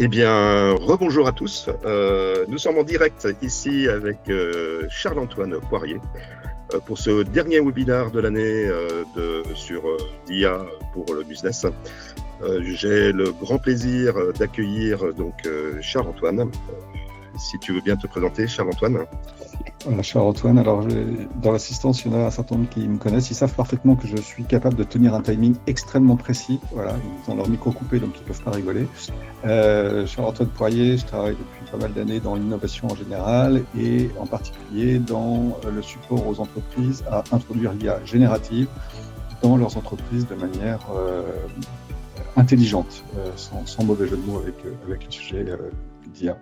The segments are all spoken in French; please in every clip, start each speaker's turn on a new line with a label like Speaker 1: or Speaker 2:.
Speaker 1: Eh bien, rebonjour à tous. Nous sommes en direct ici avec Charles-Antoine Poirier pour ce dernier webinaire de l'année sur l'IA pour le business. J'ai le grand plaisir d'accueillir donc Charles-Antoine. Si tu veux bien te présenter, Charles-Antoine.
Speaker 2: Voilà, Charles-Antoine. Alors, dans l'assistance, il y en a un certain nombre qui me connaissent. Ils savent parfaitement que je suis capable de tenir un timing extrêmement précis. Voilà, ils ont leur micro coupé, donc ils ne peuvent pas rigoler. Charles-Antoine Poirier, je travaille depuis pas mal d'années dans l'innovation en général et en particulier dans le support aux entreprises à introduire l'IA générative dans leurs entreprises de manière intelligente, sans mauvais jeu de mots avec le sujet d'IA.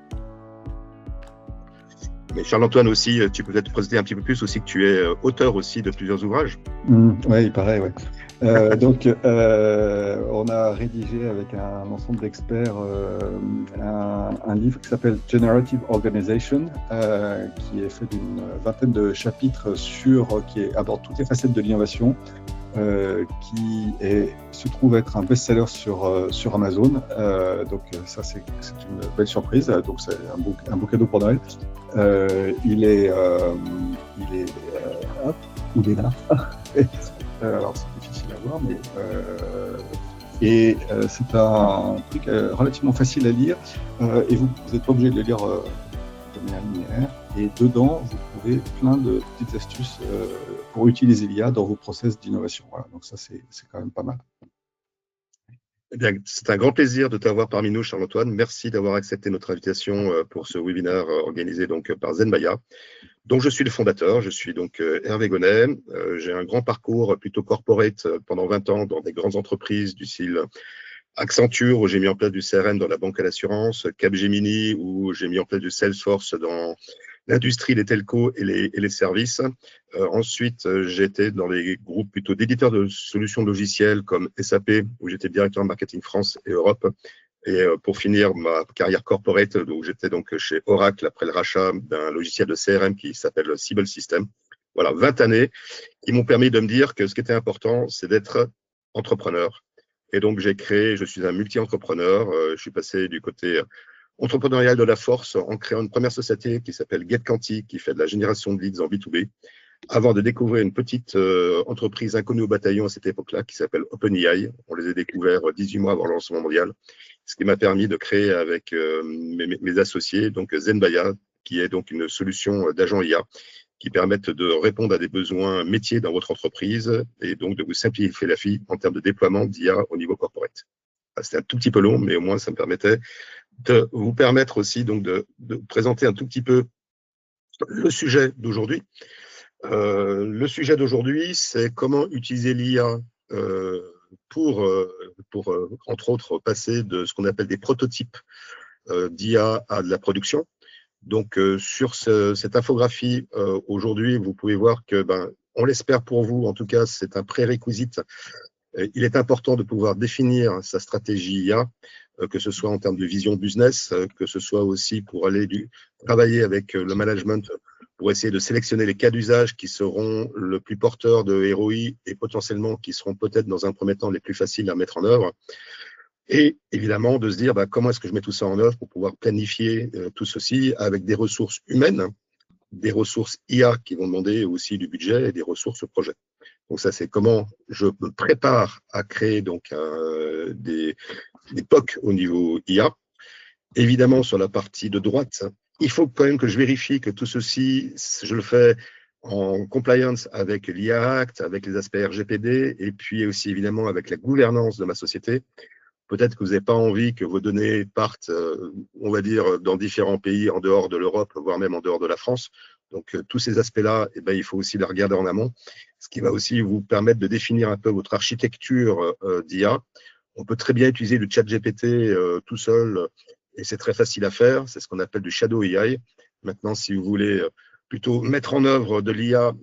Speaker 1: Mais Charles-Antoine aussi, tu peux peut-être te présenter un petit peu plus aussi que tu es auteur aussi de plusieurs ouvrages.
Speaker 2: Oui, il paraît, oui. Donc, on a rédigé avec un ensemble d'experts un livre qui s'appelle Generative Organization, qui est fait d'une vingtaine de chapitres qui aborde toutes les facettes de l'innovation, qui se trouve être un best-seller sur Amazon. Donc ça, c'est une belle surprise. Donc c'est un beau cadeau pour Noël. Il est là. Alors c'est difficile à voir, mais c'est un truc relativement facile à lire. Et vous n'êtes pas obligé de le lire de manière linéaire. Et dedans, vous trouvez plein de petites astuces pour utiliser l'IA dans vos process d'innovation. Voilà, donc ça, c'est quand même pas mal.
Speaker 1: Eh bien, c'est un grand plaisir de t'avoir parmi nous, Charles-Antoine. Merci d'avoir accepté notre invitation pour ce webinaire organisé donc par Zenmaya, dont je suis le fondateur. Je suis donc Hervé Gonnet. J'ai un grand parcours plutôt corporate pendant 20 ans dans des grandes entreprises du style Accenture, où j'ai mis en place du CRM dans la banque et l'assurance, Capgemini, où j'ai mis en place du Salesforce dans l'industrie, les telcos et les services. Ensuite, j'étais dans les groupes plutôt d'éditeurs de solutions logicielles comme SAP, où j'étais directeur marketing France et Europe. Et pour finir ma carrière corporate, donc j'étais donc chez Oracle après le rachat d'un logiciel de CRM qui s'appelle Siebel System. Voilà, 20 années qui m'ont permis de me dire que ce qui était important, c'est d'être entrepreneur. Et donc, je suis un multi-entrepreneur. Je suis passé du côté entrepreneurial de la force en créant une première société qui s'appelle GetQuanti, qui fait de la génération de leads en B2B, avant de découvrir une petite entreprise inconnue au bataillon à cette époque-là, qui s'appelle OpenAI. On les a découverts 18 mois avant le lancement mondial, ce qui m'a permis de créer avec mes associés, donc Zenmaya, qui est donc une solution d'agent IA, qui permettent de répondre à des besoins métiers dans votre entreprise et donc de vous simplifier la vie en termes de déploiement d'IA au niveau corporate. C'était un tout petit peu long, mais au moins ça me permettait de vous permettre aussi donc de présenter un tout petit peu le sujet d'aujourd'hui. Le sujet d'aujourd'hui, c'est comment utiliser l'IA pour entre autres, passer de ce qu'on appelle des prototypes d'IA à de la production. Donc, sur cette infographie, aujourd'hui, vous pouvez voir que, on l'espère pour vous, en tout cas, c'est un prérequisite. Il est important de pouvoir définir sa stratégie IA, que ce soit en termes de vision business, que ce soit aussi pour aller travailler avec le management pour essayer de sélectionner les cas d'usage qui seront le plus porteurs de ROI et potentiellement qui seront peut-être dans un premier temps les plus faciles à mettre en œuvre. Et évidemment, de se dire comment est-ce que je mets tout ça en œuvre pour pouvoir planifier tout ceci avec des ressources humaines, des ressources IA qui vont demander aussi du budget et des ressources projet. Donc ça, c'est comment je me prépare à créer donc des POC au niveau IA. Évidemment, sur la partie de droite, il faut quand même que je vérifie que tout ceci, je le fais en compliance avec l'IA Act, avec les aspects RGPD et puis aussi évidemment avec la gouvernance de ma société. Peut-être que vous n'avez pas envie que vos données partent, on va dire, dans différents pays en dehors de l'Europe, voire même en dehors de la France. Donc, tous ces aspects-là, il faut aussi les regarder en amont, ce qui va aussi vous permettre de définir un peu votre architecture d'IA. On peut très bien utiliser le chat GPT tout seul, et c'est très facile à faire. C'est ce qu'on appelle du shadow AI. Maintenant, si vous voulez plutôt mettre en œuvre de l'IA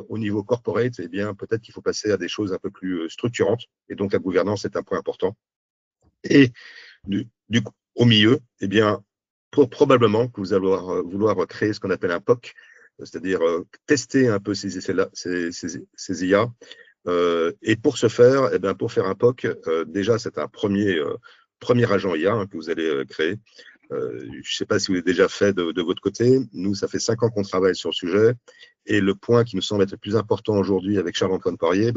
Speaker 1: au niveau corporate, peut-être qu'il faut passer à des choses un peu plus structurantes. Et donc, la gouvernance est un point important. Et du coup, au milieu, probablement que vous allez vouloir créer ce qu'on appelle un POC, c'est-à-dire tester un peu ces IA. Et pour ce faire, pour faire un POC, déjà, c'est un premier premier agent IA que vous allez créer. Je ne sais pas si vous l'avez déjà fait de votre côté. Nous, ça fait 5 ans qu'on travaille sur le sujet. Et le point qui nous semble être le plus important aujourd'hui avec Charles-Antoine Poirier,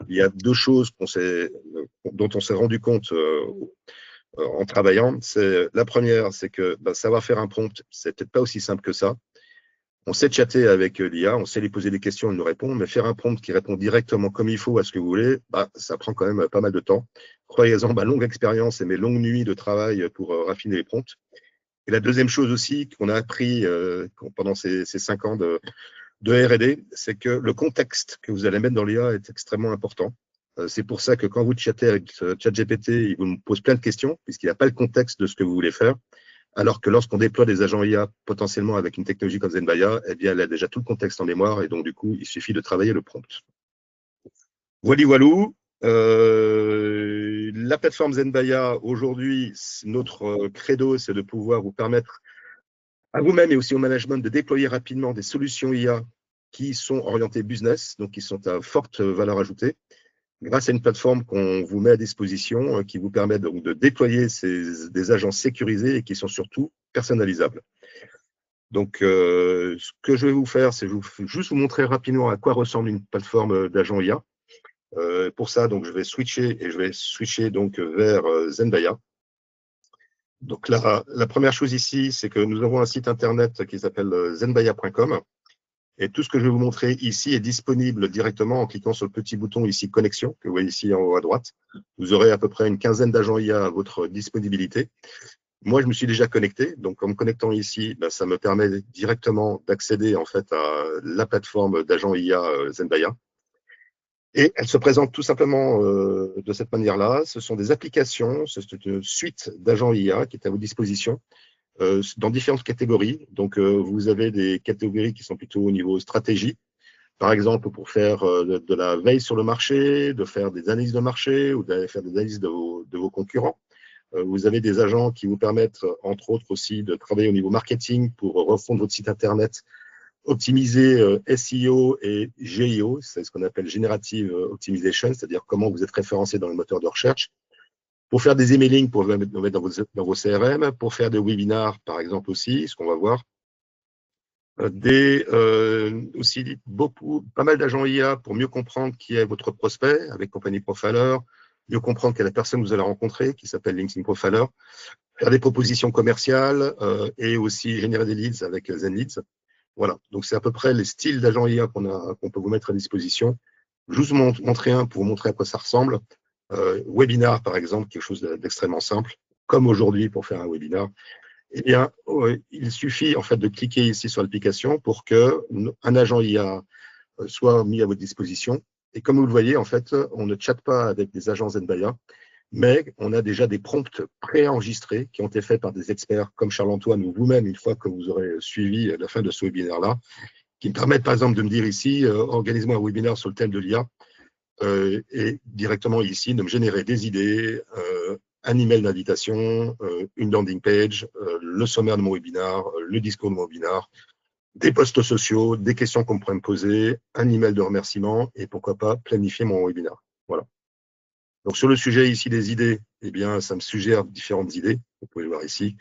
Speaker 1: il y a 2 choses dont on s'est rendu compte en travaillant. La première, c'est que savoir faire un prompt, c'est peut-être pas aussi simple que ça. On sait chatter avec l'IA, on sait lui poser des questions, elle nous répond, mais faire un prompt qui répond directement comme il faut à ce que vous voulez, ça prend quand même pas mal de temps. Croyez-en, ma longue expérience et mes longues nuits de travail pour raffiner les prompts. Et la deuxième chose aussi qu'on a appris pendant ces 5 ans de R&D, c'est que le contexte que vous allez mettre dans l'IA est extrêmement important. C'est pour ça que quand vous chattez avec ChatGPT, il vous pose plein de questions, puisqu'il n'a pas le contexte de ce que vous voulez faire. Alors que lorsqu'on déploie des agents IA potentiellement avec une technologie comme Zenmaya, eh bien, elle a déjà tout le contexte en mémoire et donc, du coup, il suffit de travailler le prompt. Walou. La plateforme Zenmaya, aujourd'hui, notre credo, c'est de pouvoir vous permettre à vous-même et aussi au management de déployer rapidement des solutions IA qui sont orientées business, donc qui sont à forte valeur ajoutée, grâce à une plateforme qu'on vous met à disposition qui vous permet donc de déployer des agents sécurisés et qui sont surtout personnalisables. Donc, ce que je vais vous faire, c'est juste vous montrer rapidement à quoi ressemble une plateforme d'agents IA. Pour ça, donc, je vais switcher donc vers Zenmaya. Donc, la première chose ici, c'est que nous avons un site internet qui s'appelle zenmaya.com. Et tout ce que je vais vous montrer ici est disponible directement en cliquant sur le petit bouton ici Connexion, que vous voyez ici en haut à droite. Vous aurez à peu près une quinzaine d'agents IA à votre disponibilité. Moi, je me suis déjà connecté. Donc, en me connectant ici, ça me permet directement d'accéder en fait à la plateforme d'agents IA Zenmaya. Et elle se présente tout simplement de cette manière-là. Ce sont des applications, c'est une suite d'agents IA qui est à votre disposition dans différentes catégories. Donc, vous avez des catégories qui sont plutôt au niveau stratégie, par exemple pour faire de la veille sur le marché, de faire des analyses de marché ou de faire des analyses de vos concurrents. Vous avez des agents qui vous permettent, entre autres aussi, de travailler au niveau marketing pour refondre votre site Internet, optimiser SEO et GIO, c'est ce qu'on appelle Generative Optimization, c'est-à-dire comment vous êtes référencé dans les moteurs de recherche. Pour faire des emailing, pour le mettre dans vos CRM, pour faire des webinars, par exemple aussi, ce qu'on va voir. Aussi pas mal d'agents IA pour mieux comprendre qui est votre prospect avec Company Profiler, mieux comprendre quelle est la personne que vous allez rencontrer, qui s'appelle LinkedIn Profiler, faire des propositions commerciales et aussi générer des leads avec ZenLeads. Voilà, donc c'est à peu près les styles d'agents IA qu'on peut vous mettre à disposition. Je vous montrer un pour vous montrer à quoi ça ressemble. Webinar, par exemple, quelque chose d'extrêmement simple, comme aujourd'hui pour faire un webinar. Eh bien, il suffit en fait de cliquer ici sur l'application pour qu'un agent IA soit mis à votre disposition. Et comme vous le voyez, en fait, on ne chatte pas avec des agents Zenmaya, mais on a déjà des prompts préenregistrés qui ont été faits par des experts comme Charles-Antoine ou vous-même, une fois que vous aurez suivi la fin de ce webinaire-là, qui me permettent par exemple de me dire ici, organise-moi un webinaire sur le thème de l'IA, et directement ici de me générer des idées, un email d'invitation, une landing page, le sommaire de mon webinaire, le discours de mon webinaire, des posts sociaux, des questions qu'on pourrait me poser, un email de remerciement et pourquoi pas planifier mon webinaire. Voilà. Donc sur le sujet ici des idées, eh bien ça me suggère différentes idées, vous pouvez le voir ici.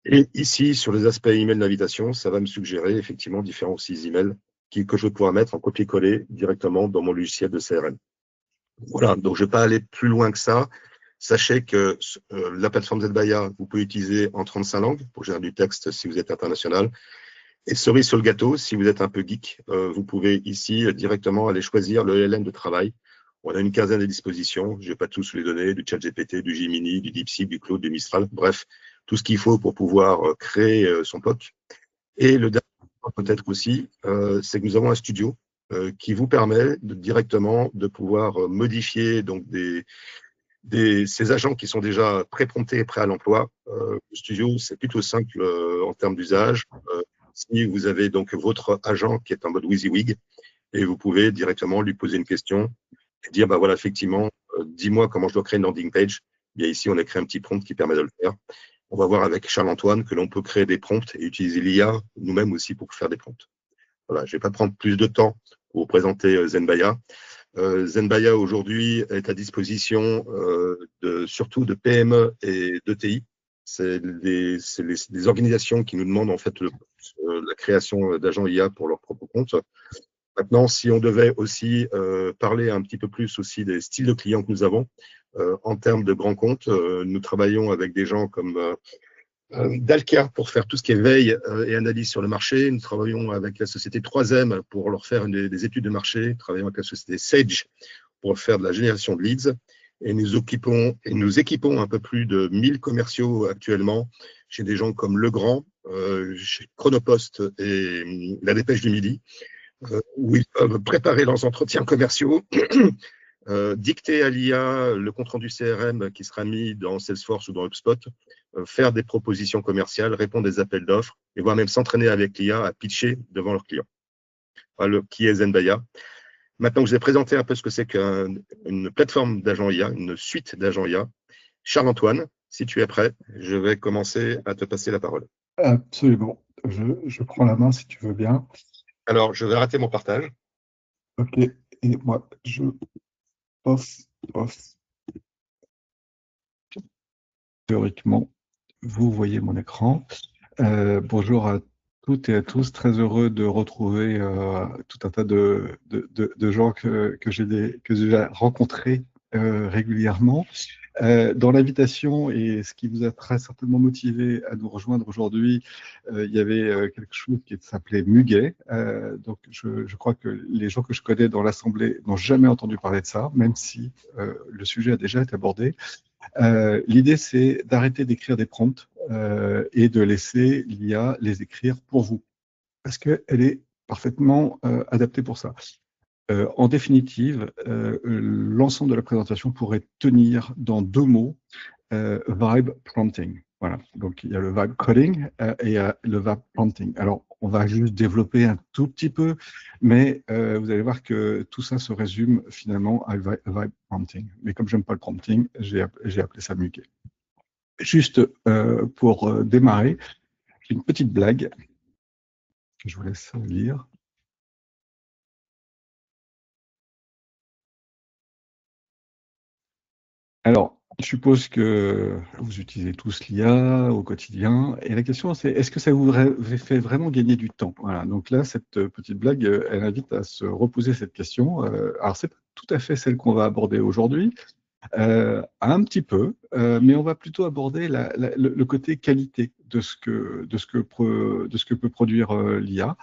Speaker 1: Et ici sur les aspects email d'invitation, ça va me suggérer effectivement différents emails que je vais pouvoir mettre en copier-coller directement dans mon logiciel de CRM. Voilà, donc je ne vais pas aller plus loin que ça. Sachez que la plateforme Zenmaya, vous pouvez utiliser en 35 langues pour générer du texte si vous êtes international. Et cerise sur le gâteau, si vous êtes un peu geek, vous pouvez ici directement aller choisir le LLM de travail. On a une quinzaine de dispositions. Je ne vais pas tous les donner, du ChatGPT, du Gemini, du DeepSeek, du Claude, du Mistral. Bref, tout ce qu'il faut pour pouvoir créer son POC. Et le dernier point peut-être aussi, c'est que nous avons un studio qui vous permet directement de pouvoir modifier donc ces agents qui sont déjà pré-promptés et prêts à l'emploi. Le studio, c'est plutôt simple en termes d'usage. Si vous avez donc votre agent qui est en mode WYSIWYG, et vous pouvez directement lui poser une question et dire, voilà, effectivement, dis-moi comment je dois créer une landing page. Bien ici, on a créé un petit prompt qui permet de le faire. On va voir avec Charles-Antoine que l'on peut créer des prompts et utiliser l'IA nous-mêmes aussi pour faire des prompts. Voilà, je ne vais pas prendre plus de temps pour vous présenter Zenmaya. Zenbaya aujourd'hui est à disposition surtout de PME et d'ETI. C'est des organisations qui nous demandent en fait la création d'agents IA pour leur propre compte. Maintenant, si on devait aussi parler un petit peu plus aussi des styles de clients que nous avons, en termes de grands comptes, nous travaillons avec des gens comme Dalkia pour faire tout ce qui est veille et analyse sur le marché. Nous travaillons avec la société 3M pour leur faire des études de marché. Nous travaillons avec la société Sage pour faire de la génération de leads. Et nous équipons un peu plus de 1000 commerciaux actuellement chez des gens comme Legrand, chez Chronopost et La Dépêche du Midi, où ils peuvent préparer leurs entretiens commerciaux, dicter à l'IA le compte-rendu CRM qui sera mis dans Salesforce ou dans HubSpot, faire des propositions commerciales, répondre à des appels d'offres, et voire même s'entraîner avec l'IA à pitcher devant leurs clients. Voilà, qui est Zenbaya. Maintenant que je vous ai présenté un peu ce que c'est qu'une plateforme d'agents IA, une suite d'agents IA, Charles-Antoine, si tu es prêt, je vais commencer à te passer la parole.
Speaker 2: Absolument. Je prends la main si tu veux bien.
Speaker 1: Alors, je vais rater mon partage.
Speaker 2: Ok, et moi, je off. Théoriquement, vous voyez mon écran. Bonjour à toutes et à tous, très heureux de retrouver tout un tas de gens que j'ai rencontrés régulièrement. Dans l'invitation et ce qui vous a très certainement motivé à nous rejoindre aujourd'hui, il y avait quelque chose qui s'appelait Muguet. Donc je crois que les gens que je connais dans l'Assemblée n'ont jamais entendu parler de ça, même si le sujet a déjà été abordé. L'idée, c'est d'arrêter d'écrire des prompts et de laisser l'IA les écrire pour vous, parce qu'elle est parfaitement adaptée pour ça. En définitive, l'ensemble de la présentation pourrait tenir dans 2 mots, vibe prompting. Voilà. Donc, il y a le vibe coding et il y a le vibe prompting. Alors, on va juste développer un tout petit peu, mais vous allez voir que tout ça se résume finalement à vibe prompting. Mais comme j'aime pas le prompting, j'ai appelé ça Muguet. Juste pour démarrer, j'ai une petite blague que je vous laisse lire. Alors, je suppose que vous utilisez tous l'IA au quotidien. Et la question, c'est est-ce que ça vous fait vraiment gagner du temps? Voilà. Donc là, cette petite blague, elle invite à se reposer cette question. Alors, c'est pas tout à fait celle qu'on va aborder aujourd'hui, un petit peu, mais on va plutôt aborder le côté qualité de ce que peut produire l'IA.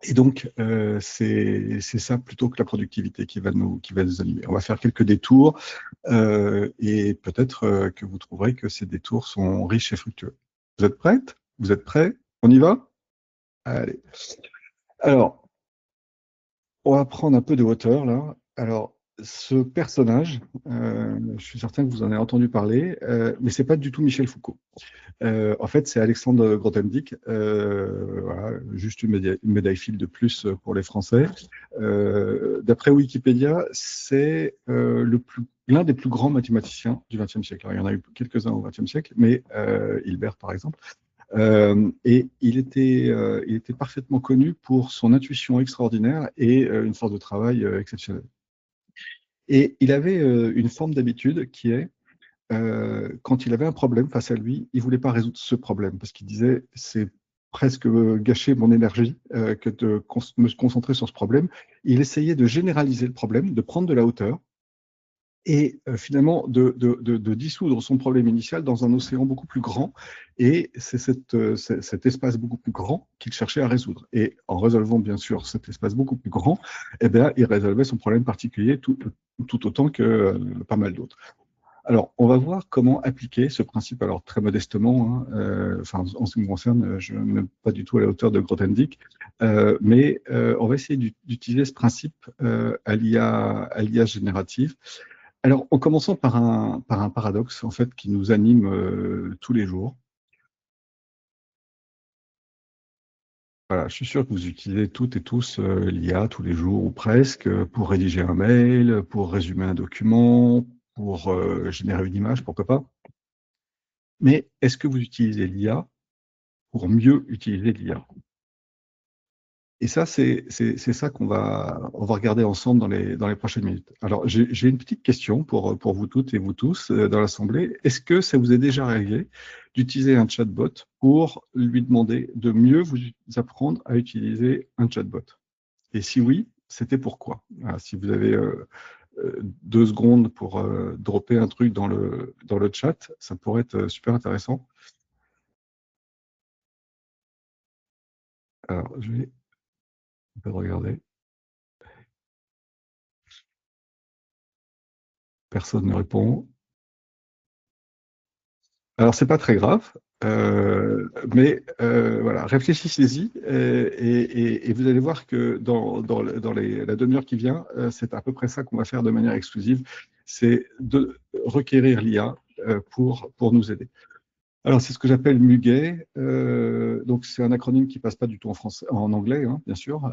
Speaker 2: Et donc, c'est ça plutôt que la productivité qui va nous animer. On va faire quelques détours et peut-être que vous trouverez que ces détours sont riches et fructueux. Vous êtes prête? Vous êtes prêts? On y va? Allez. Alors, on va prendre un peu de hauteur là. Alors, ce personnage, je suis certain que vous en avez entendu parler, mais c'est pas du tout Michel Foucault. En fait, c'est Alexandre Grothendieck, voilà, juste une médaille Fields de plus pour les Français. D'après Wikipédia, c'est l'un des plus grands mathématiciens du XXe siècle. Alors, il y en a eu quelques-uns au XXe siècle, mais Hilbert, par exemple. Et il était parfaitement connu pour son intuition extraordinaire et une force de travail exceptionnelle. Et il avait une forme d'habitude qui est quand il avait un problème face à lui, il voulait pas résoudre ce problème parce qu'il disait c'est presque gâcher mon énergie que de me concentrer sur ce problème. Il essayait de généraliser le problème, de prendre de la hauteur et finalement de dissoudre son problème initial dans un océan beaucoup plus grand. Et c'est cet espace beaucoup plus grand qu'il cherchait à résoudre. Et en résolvant bien sûr cet espace beaucoup plus grand, eh bien, il résolvait son problème particulier tout autant que pas mal d'autres. Alors, on va voir comment appliquer ce principe, alors très modestement, hein, en ce qui me concerne, je n'ai pas du tout à la hauteur de Grothendieck, mais on va essayer d'utiliser ce principe à l'IA générative. Alors, en commençant par un paradoxe, en fait, qui nous anime tous les jours. Voilà, je suis sûr que vous utilisez toutes et tous l'IA tous les jours ou presque pour rédiger un mail, pour résumer un document, pour générer une image, pourquoi pas. Mais est-ce que vous utilisez l'IA pour mieux utiliser l'IA? Et ça, c'est ça on va regarder ensemble dans les prochaines minutes. Alors, j'ai une petite question pour vous toutes et vous tous dans l'Assemblée. Est-ce que ça vous est déjà arrivé d'utiliser un chatbot pour lui demander de mieux vous apprendre à utiliser un chatbot? Et si oui, c'était pourquoi? Voilà, si vous avez 2 secondes pour dropper un truc dans le chat, ça pourrait être super intéressant. Alors, je vais un peu regarder. Personne ne répond. Alors, c'est pas très grave, mais voilà, réfléchissez-y et vous allez voir que dans la demi-heure qui vient, c'est à peu près ça qu'on va faire de manière exclusive, c'est de requérir l'IA pour nous aider. Alors, c'est ce que j'appelle Muguet. Donc, c'est un acronyme qui passe pas du tout en français, en anglais, hein, bien sûr.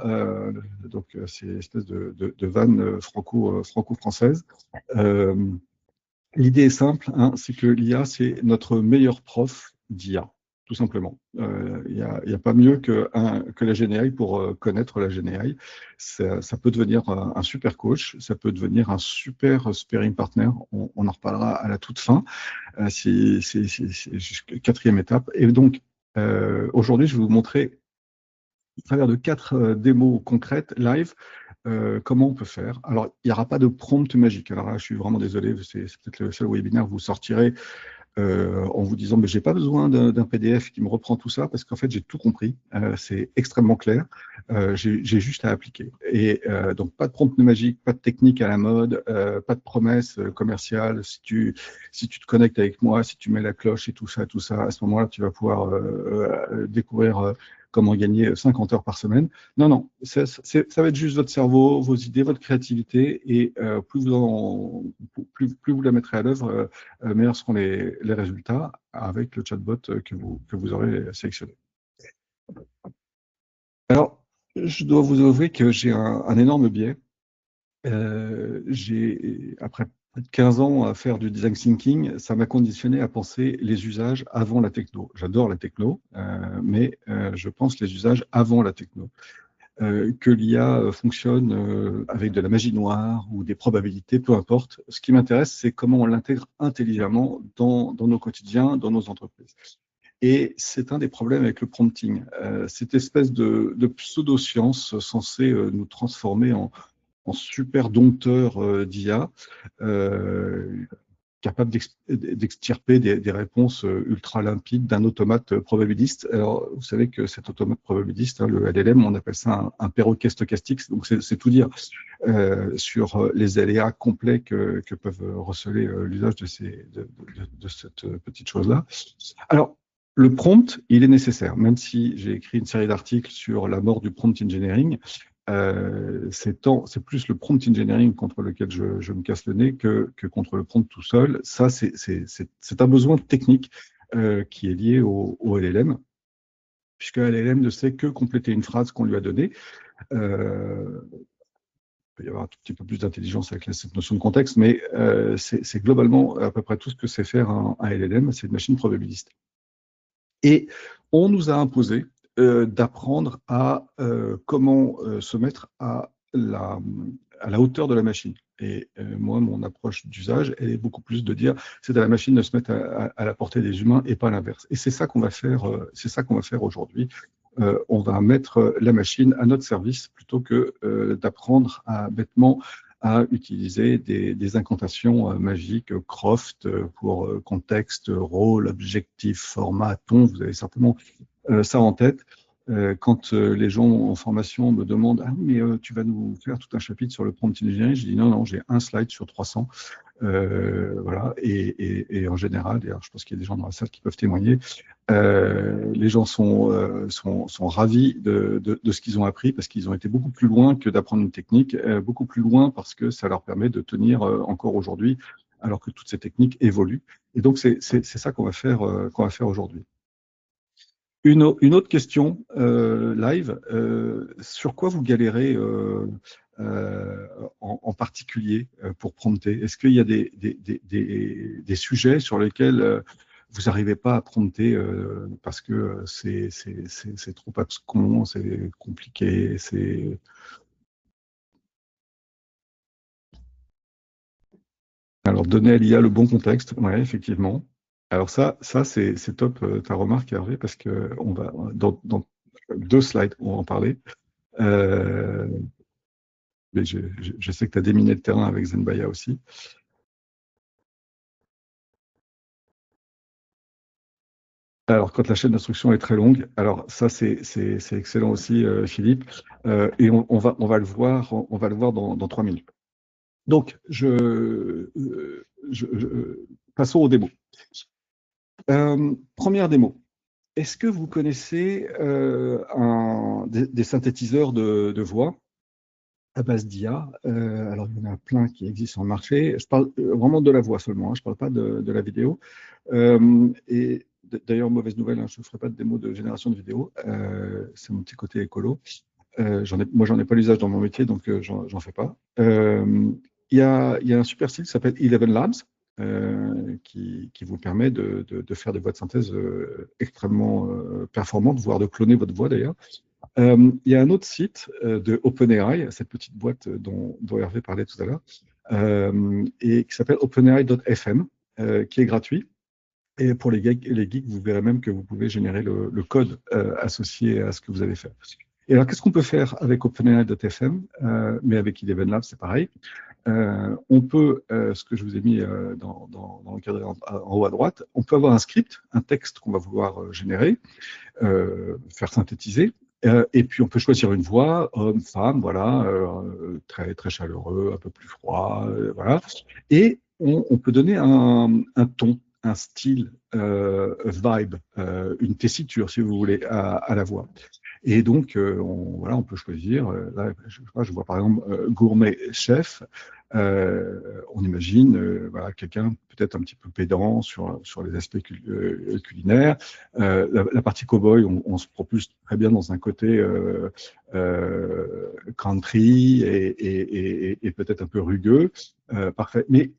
Speaker 2: Donc, c'est une espèce de vanne franco-française. Euh, L'idée est simple, hein, c'est que l'IA, c'est notre meilleur prof d'IA, tout simplement. Il y a pas mieux que la GenAI pour connaître la GenAI. Ça peut devenir un super coach, ça peut devenir un super sparring partner. On en reparlera à la toute fin. C'est quatrième étape. Et donc, aujourd'hui, je vais vous montrer, à travers de 4 démos concrètes, live, comment on peut faire. Alors, il n'y aura pas de prompt magique. Alors là, je suis vraiment désolé, c'est peut-être le seul webinaire que vous sortirez en vous disant, mais j'ai pas besoin d'un PDF qui me reprend tout ça, parce qu'en fait, j'ai tout compris. C'est extrêmement clair. J'ai juste à appliquer. Et donc, pas de prompt magique, pas de technique à la mode, pas de promesse commerciale. Si tu te connectes avec moi, si tu mets la cloche et tout ça, à ce moment-là, tu vas pouvoir découvrir comment gagner 50 heures par semaine. Non, non, ça va être juste votre cerveau, vos idées, votre créativité, et plus vous la mettrez à l'œuvre, meilleurs seront les résultats avec le chatbot que vous aurez sélectionné. Alors, je dois vous avouer que j'ai un énorme biais. Après plus de 15 ans à faire du design thinking, ça m'a conditionné à penser les usages avant la techno. J'adore la techno, mais je pense les usages avant la techno. Que l'IA fonctionne avec de la magie noire ou des probabilités, peu importe. Ce qui m'intéresse, c'est comment on l'intègre intelligemment dans nos quotidiens, dans nos entreprises. Et c'est un des problèmes avec le prompting. Cette espèce de pseudo-science censée nous transformer en super dompteur d'IA, capable d'extirper des réponses ultra limpides d'un automate probabiliste. Alors, vous savez que cet automate probabiliste, hein, le LLM, on appelle ça un perroquet stochastique, donc c'est tout dire sur les aléas complets que peuvent receler l'usage de cette petite chose-là. Alors, le prompt, il est nécessaire, même si j'ai écrit une série d'articles sur la mort du prompt engineering. C'est plus le prompt engineering contre lequel je me casse le nez que contre le prompt tout seul. Ça, c'est un besoin technique qui est lié au LLM, puisque LLM ne sait que compléter une phrase qu'on lui a donnée. Il peut y avoir un tout petit peu plus d'intelligence avec cette notion de contexte, mais c'est globalement à peu près tout ce que sait faire un LLM, c'est une machine probabiliste. Et on nous a imposé d'apprendre à comment se mettre à la hauteur de la machine. Et moi, mon approche d'usage, elle est beaucoup plus de dire, c'est à la machine de se mettre à la portée des humains et pas l'inverse. Et c'est ça qu'on va faire. C'est ça qu'on va faire aujourd'hui. On va mettre la machine à notre service plutôt que d'apprendre bêtement à utiliser des incantations magiques, Croft pour contexte, rôle, objectif, format, ton. Vous avez certainement ça en tête. Quand les gens en formation me demandent « Ah, mais tu vas nous faire tout un chapitre sur le prompt engineering », je dis « Non, non, j'ai un slide sur 300 ». Voilà. Et en général, d'ailleurs, je pense qu'il y a des gens dans la salle qui peuvent témoigner, les gens sont ravis de ce qu'ils ont appris parce qu'ils ont été beaucoup plus loin que d'apprendre une technique, beaucoup plus loin parce que ça leur permet de tenir encore aujourd'hui alors que toutes ces techniques évoluent. Et donc, c'est ça qu'on va faire aujourd'hui. Une autre question live, sur quoi vous galérez en particulier pour prompter? Est-ce qu'il y a des sujets sur lesquels vous n'arrivez pas à prompter parce que c'est trop abscon, c'est compliqué, c'est... Alors, donner à l'IA le bon contexte, ouais, effectivement. Alors ça c'est top ta remarque, Hervé, parce que on va dans 2 slides, on va en parler. Mais je sais que tu as déminé le terrain avec Zenbaya aussi. Alors, quand la chaîne d'instruction est très longue, alors ça c'est excellent aussi, Philippe, et on va le voir, dans 3 minutes. Donc, passons aux démos. Première démo. Est-ce que vous connaissez des synthétiseurs de voix à base d'IA? Alors, il y en a plein qui existent sur le marché. Je parle vraiment de la voix seulement, je ne parle pas de la vidéo. Et d'ailleurs, mauvaise nouvelle, je ne ferai pas de démo de génération de vidéo. C'est mon petit côté écolo. Moi, j'en ai pas l'usage dans mon métier, donc j'en fais pas. Il y a un super site qui s'appelle Eleven Labs, qui vous permet de faire des voix de synthèse extrêmement performantes, voire de cloner votre voix d'ailleurs. Il y a un autre site de OpenAI, cette petite boîte dont Hervé parlait tout à l'heure, et qui s'appelle openai.fm, qui est gratuit. Et pour les geeks, vous verrez même que vous pouvez générer le code associé à ce que vous allez faire. Et alors, qu'est-ce qu'on peut faire avec OpenAI.fm, mais avec Eleven Labs, c'est pareil. On peut, ce que je vous ai mis dans le cadre en haut à droite, on peut avoir un script, un texte qu'on va vouloir générer, faire synthétiser, et puis on peut choisir une voix, homme, femme, voilà, très, très chaleureux, un peu plus froid, voilà. Et on peut donner un ton, un style, vibe, une tessiture, si vous voulez, à la voix. Et donc, on peut choisir. Là, je vois par exemple gourmet chef. On imagine voilà, quelqu'un peut-être un petit peu pédant sur les aspects culinaires. La partie cow-boy, on se propulse très bien dans un côté country et peut-être un peu rugueux. Parfait. Mais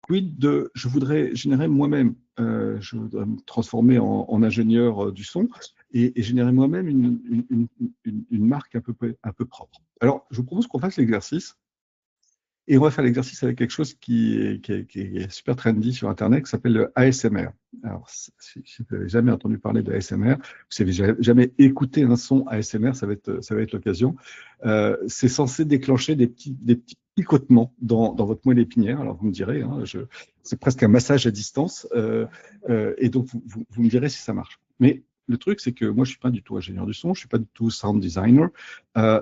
Speaker 2: je voudrais générer moi-même, je voudrais me transformer en ingénieur du son et générer moi-même une marque un peu propre. Alors, je vous propose qu'on fasse l'exercice. Et on va faire l'exercice avec quelque chose qui est super trendy sur Internet, qui s'appelle le ASMR. Alors, si vous n'avez jamais entendu parler de ASMR, si vous n'avez jamais écouté un son ASMR, ça va être l'occasion. C'est censé déclencher des petits picotements dans votre moelle épinière. Alors, vous me direz, hein, c'est presque un massage à distance. Et donc, vous me direz si ça marche. Mais le truc, c'est que moi, je ne suis pas du tout ingénieur du son, je ne suis pas du tout sound designer,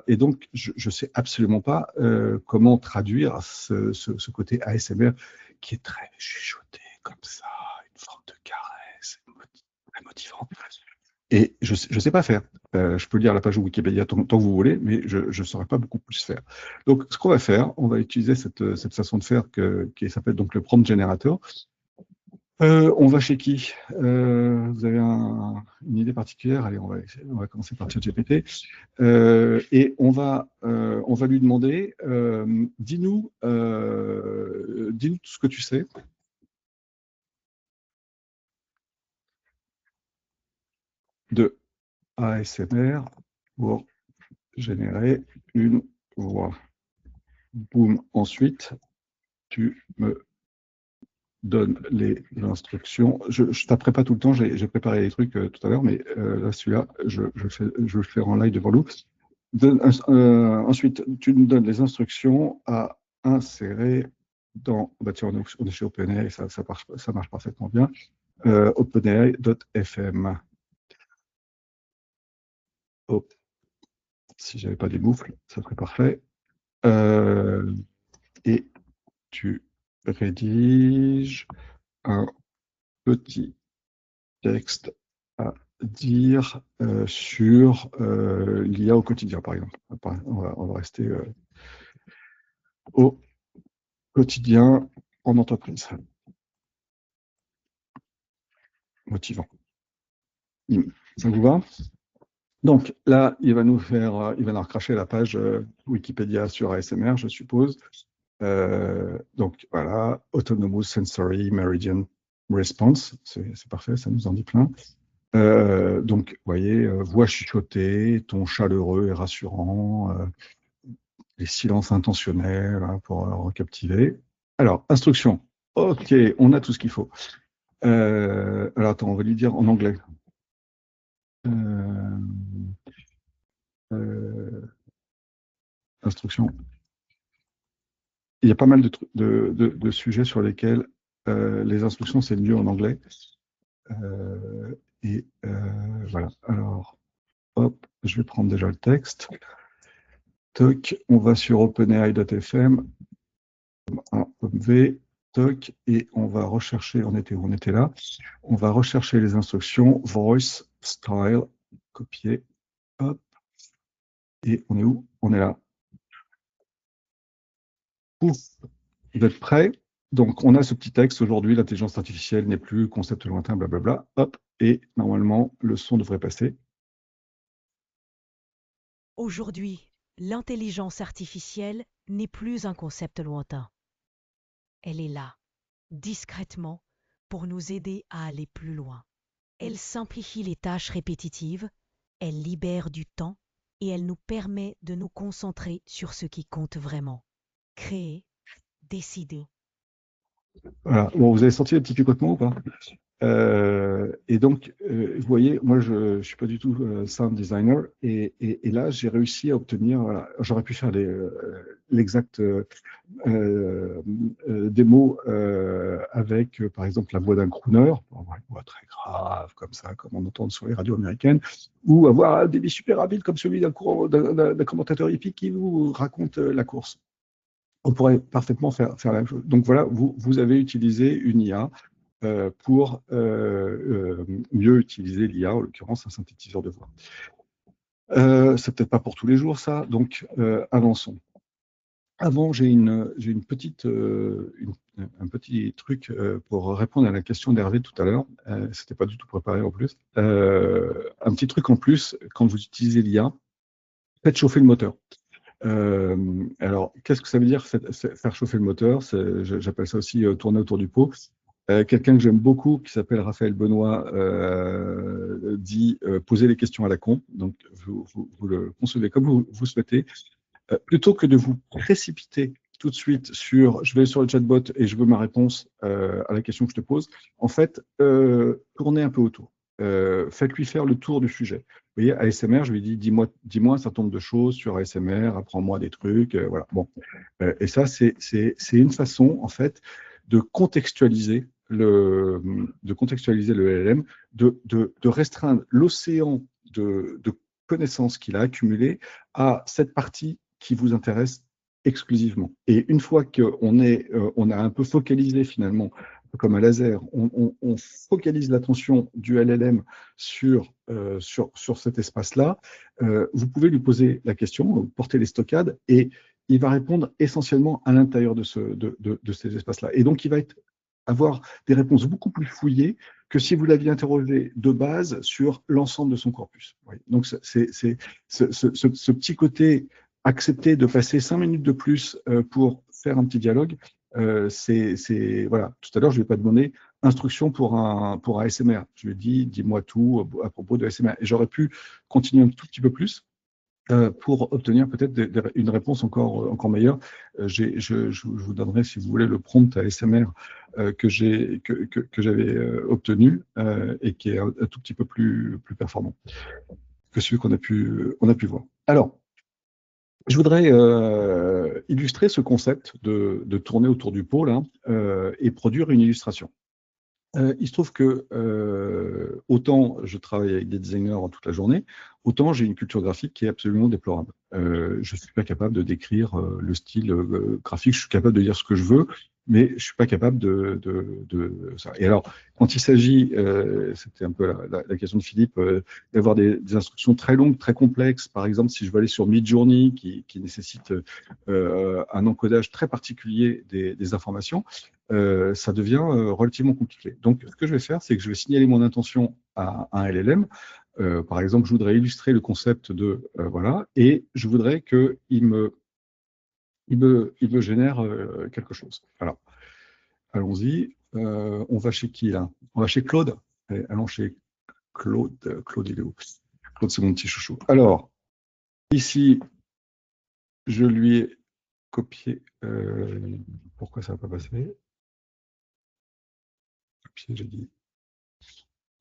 Speaker 2: et donc je ne sais absolument pas comment traduire ce côté ASMR qui est très chuchoté, comme ça, une forme de caresse, très motivant. Et je ne sais pas faire. Je peux lire la page Wikipédia tant que vous voulez, mais je ne saurais pas beaucoup plus faire. Donc, ce qu'on va faire, on va utiliser cette façon de faire qui s'appelle donc le prompt generator. On va chez qui? Vous avez une idée particulière? Allez, on va commencer par ChatGPT. Et on va lui demander, dis-nous tout ce que tu sais. De ASMR pour générer une voix. Boum. Ensuite, tu me donne les instructions. Je ne taperai pas tout le temps, j'ai préparé les trucs tout à l'heure, mais là, celui-là, je le fais en live devant nous. Ensuite, tu nous donnes les instructions à insérer dans. Bah tiens, on est chez OpenAI, ça marche parfaitement bien. OpenAI.fm. Oh, si j'avais pas des moufles, ça serait parfait. Et tu rédiges un petit texte à dire sur l'IA au quotidien, par exemple. On va rester au quotidien en entreprise. Motivant. Ça vous va? Donc là, il va nous recracher la page Wikipédia sur ASMR, je suppose. Donc voilà, Autonomous Sensory Meridian response, c'est parfait, ça nous en dit plein. Donc, vous voyez, voix chuchotée, ton chaleureux et rassurant, les silences intentionnels hein, pour recaptiver. Alors, instruction. OK, on a tout ce qu'il faut. Alors, attends, on va lui dire en anglais. Instruction. Il y a pas mal de sujets sur lesquels les instructions, c'est mieux en anglais. Voilà. Alors, hop, je vais prendre déjà le texte. Toc, on va sur openai.fm, V, toc, et on va rechercher, on était où? On était là. On va rechercher les instructions, voice, style, copier, hop, et on est où? On est là. Pouf, vous êtes prêts? Donc, on a ce petit texte aujourd'hui, l'intelligence artificielle n'est plus concept lointain, blablabla, hop, et normalement, le son devrait passer.
Speaker 3: Aujourd'hui, l'intelligence artificielle n'est plus un concept lointain. Elle est là, discrètement, pour nous aider à aller plus loin. Elle simplifie les tâches répétitives, elle libère du temps et elle nous permet de nous concentrer sur ce qui compte vraiment. Créer, décider.
Speaker 2: Voilà. Bon, vous avez sorti les petits picotements ou pas? Et donc, vous voyez, moi, je ne suis pas du tout sound designer, et là, j'ai réussi à obtenir, voilà, j'aurais pu faire l'exact démo avec, par exemple, la voix d'un crooner, avoir une voix très grave, comme ça, comme on entend sur les radios américaines, ou avoir un débit super rapide comme celui d'un commentateur hippique qui vous raconte la course. On pourrait parfaitement faire la même chose. Donc voilà, vous avez utilisé une IA pour mieux utiliser l'IA, en l'occurrence un synthétiseur de voix. C'est peut-être pas pour tous les jours ça, donc avançons. Avant, j'ai une petite, un petit truc pour répondre à la question d'Hervé tout à l'heure. C'était pas du tout préparé en plus. Un petit truc en plus, quand vous utilisez l'IA, faites chauffer le moteur. Alors, qu'est-ce que ça veut dire faire chauffer le moteur? J'appelle ça aussi tourner autour du pot. Quelqu'un que j'aime beaucoup, qui s'appelle Raphaël Benoît, dit poser les questions à la con. Donc, vous le concevez comme vous souhaitez. Plutôt que de vous précipiter tout de suite sur je vais sur le chatbot et je veux ma réponse à la question que je te pose, en fait, tournez un peu autour. Faites-lui faire le tour du sujet. Vous voyez, ASMR, je lui dis dis-moi un certain nombre de choses sur ASMR, apprends-moi des trucs, voilà. Bon, et ça, c'est une façon, en fait, de contextualiser le LLM, de restreindre l'océan de connaissances qu'il a accumulées à cette partie qui vous intéresse exclusivement. Et une fois qu'on on a un peu focalisé finalement, comme un laser, on focalise l'attention du LLM sur cet espace-là, vous pouvez lui poser la question, porter les stockades, et il va répondre essentiellement à l'intérieur de ces espaces-là. Et donc, il va avoir des réponses beaucoup plus fouillées que si vous l'aviez interrogé de base sur l'ensemble de son corpus. Oui. Donc, c'est ce petit côté accepter de passer 5 minutes de plus pour faire un petit dialogue. Voilà. Tout à l'heure, je ne vais pas demander instruction pour un ASMR. Je lui ai dit, dis-moi tout à propos de ASMR. Et j'aurais pu continuer un tout petit peu plus pour obtenir peut-être une réponse encore meilleure. Je vous donnerai, si vous voulez, le prompt ASMR que j'avais obtenu et qui est un tout petit peu plus performant que celui qu'on a pu voir. Alors, je voudrais illustrer ce concept de tourner autour du pot là, et produire une illustration. Il se trouve que autant je travaille avec des designers toute la journée, autant j'ai une culture graphique qui est absolument déplorable. Je ne suis pas capable de décrire le style graphique, je suis capable de dire ce que je veux, mais je ne suis pas capable de ça. Et alors, quand il s'agit, c'était un peu la question de Philippe, d'avoir des instructions très longues, très complexes, par exemple, si je veux aller sur Midjourney, qui nécessite un encodage très particulier des informations, ça devient relativement compliqué. Donc, ce que je vais faire, c'est que je vais signaler mon intention à un LLM. Par exemple, je voudrais illustrer le concept de voilà, et je voudrais qu'il me génère quelque chose. Alors, allons-y. On va chez qui là? On va chez Claude? Allez, allons chez Claude. Claude, il est où? Claude, c'est mon petit chouchou. Alors, ici, je lui ai copié. Pourquoi ça n'a pas passé? Copier, j'ai dit.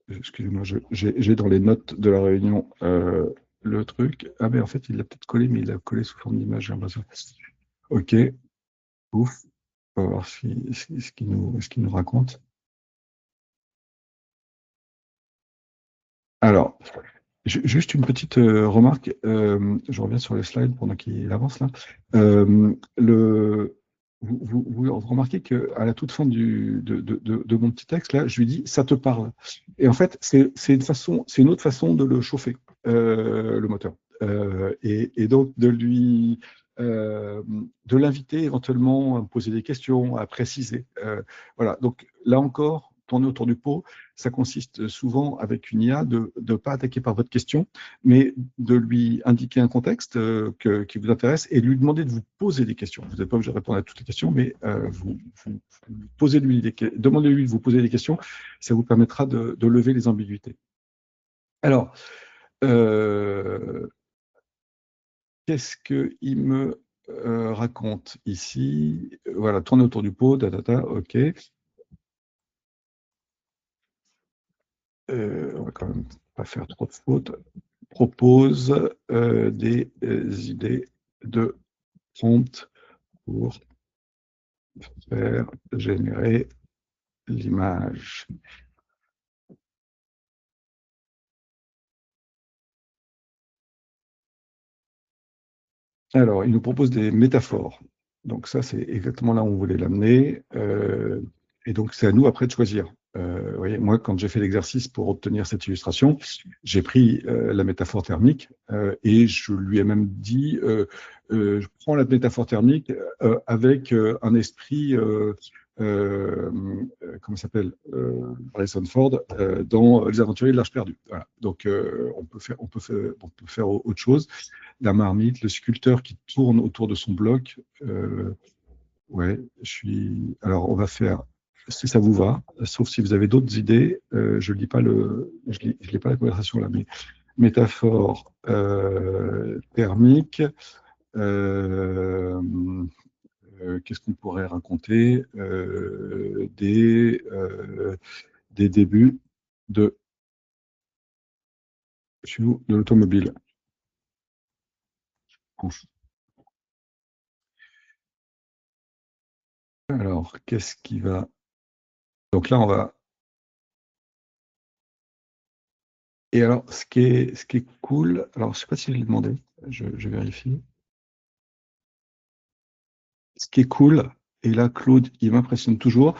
Speaker 2: Excusez-moi, j'ai dans les notes de la réunion le truc. Ah, mais en fait, il l'a peut-être collé, mais il l'a collé sous forme d'image, j'ai l'impression. Ok, ouf. On va voir ce qu'il nous raconte. Alors, juste une petite remarque. Je reviens sur le slide pendant qu'il avance là. Vous remarquez qu'à la toute fin de mon petit texte, là, je lui dis ça te parle. Et en fait, c'est une autre façon de le chauffer, le moteur. Et donc euh, de l'inviter éventuellement à me poser des questions, à préciser. Voilà. Donc là encore, tourner autour du pot, ça consiste souvent avec une IA de ne pas attaquer par votre question, mais de lui indiquer un contexte qui vous intéresse et lui demander de vous poser des questions. Vous n'êtes pas obligé de répondre à toutes les questions, mais demandez-lui de vous poser des questions. Ça vous permettra de lever les ambiguïtés. Alors, qu'est-ce qu'il me raconte ici? Voilà, tourner autour du pot, ok. On va quand même pas faire trop de fautes. Propose des idées de prompt pour faire générer l'image. Alors, il nous propose des métaphores. Donc ça, c'est exactement là où on voulait l'amener. Et donc, c'est à nous après de choisir. Vous voyez, moi, quand j'ai fait l'exercice pour obtenir cette illustration, j'ai pris la métaphore thermique et je lui ai même dit, je prends la métaphore thermique avec un esprit, comment ça s'appelle, Harrison Ford, dans Les Aventuriers de l'Arche perdue. Voilà. Donc, on peut faire autre chose. La marmite, le sculpteur qui tourne autour de son bloc. Ouais, Alors, on va faire, si ça vous va, sauf si vous avez d'autres idées, je ne lis pas je lis pas la conversation là, mais métaphore thermique. euh, Qu'est-ce qu'on pourrait raconter des débuts de, de l'automobile. Alors, qu'est-ce qui va... Donc là, on va... Et alors, ce qui est cool, alors je ne sais pas si je l'ai demandé, je vérifie. Ce qui est cool, et là, Claude, il m'impressionne toujours,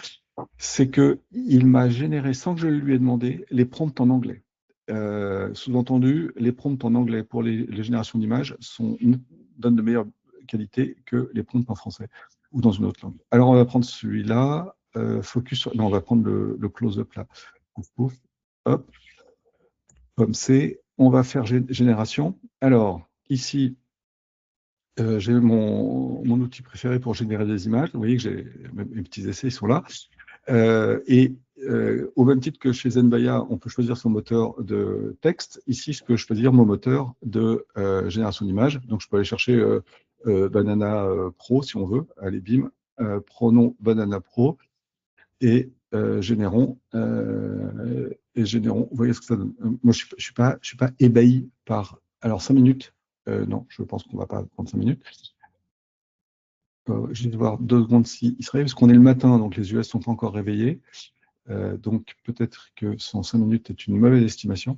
Speaker 2: c'est qu'il m'a généré, sans que je le lui ai demandé, les prompts en anglais. Sous-entendu, les prompts en anglais pour les générations d'images donnent de meilleure qualité que les prompts en français ou dans une autre langue. Alors, on va prendre celui-là, focus sur... Non, on va prendre le close-up là. Pouf, pouf, hop, comme c'est. On va faire génération. Alors, ici, j'ai mon outil préféré pour générer des images. Vous voyez que mes petits essais sont là. Au même titre que chez Zenbaya, on peut choisir son moteur de texte. Ici, je peux choisir mon moteur de génération d'images. Donc, je peux aller chercher Banana Pro si on veut. Allez, bim, prenons Banana Pro et générons. Vous voyez ce que ça donne. Moi, je suis pas ébahi par. Alors, 5 minutes. Non, je pense qu'on ne va pas prendre 5 minutes. Je vais voir 2 secondes s'il se réveille, parce qu'on est le matin, donc les US ne sont pas encore réveillés. Donc peut-être que 105 minutes est une mauvaise estimation.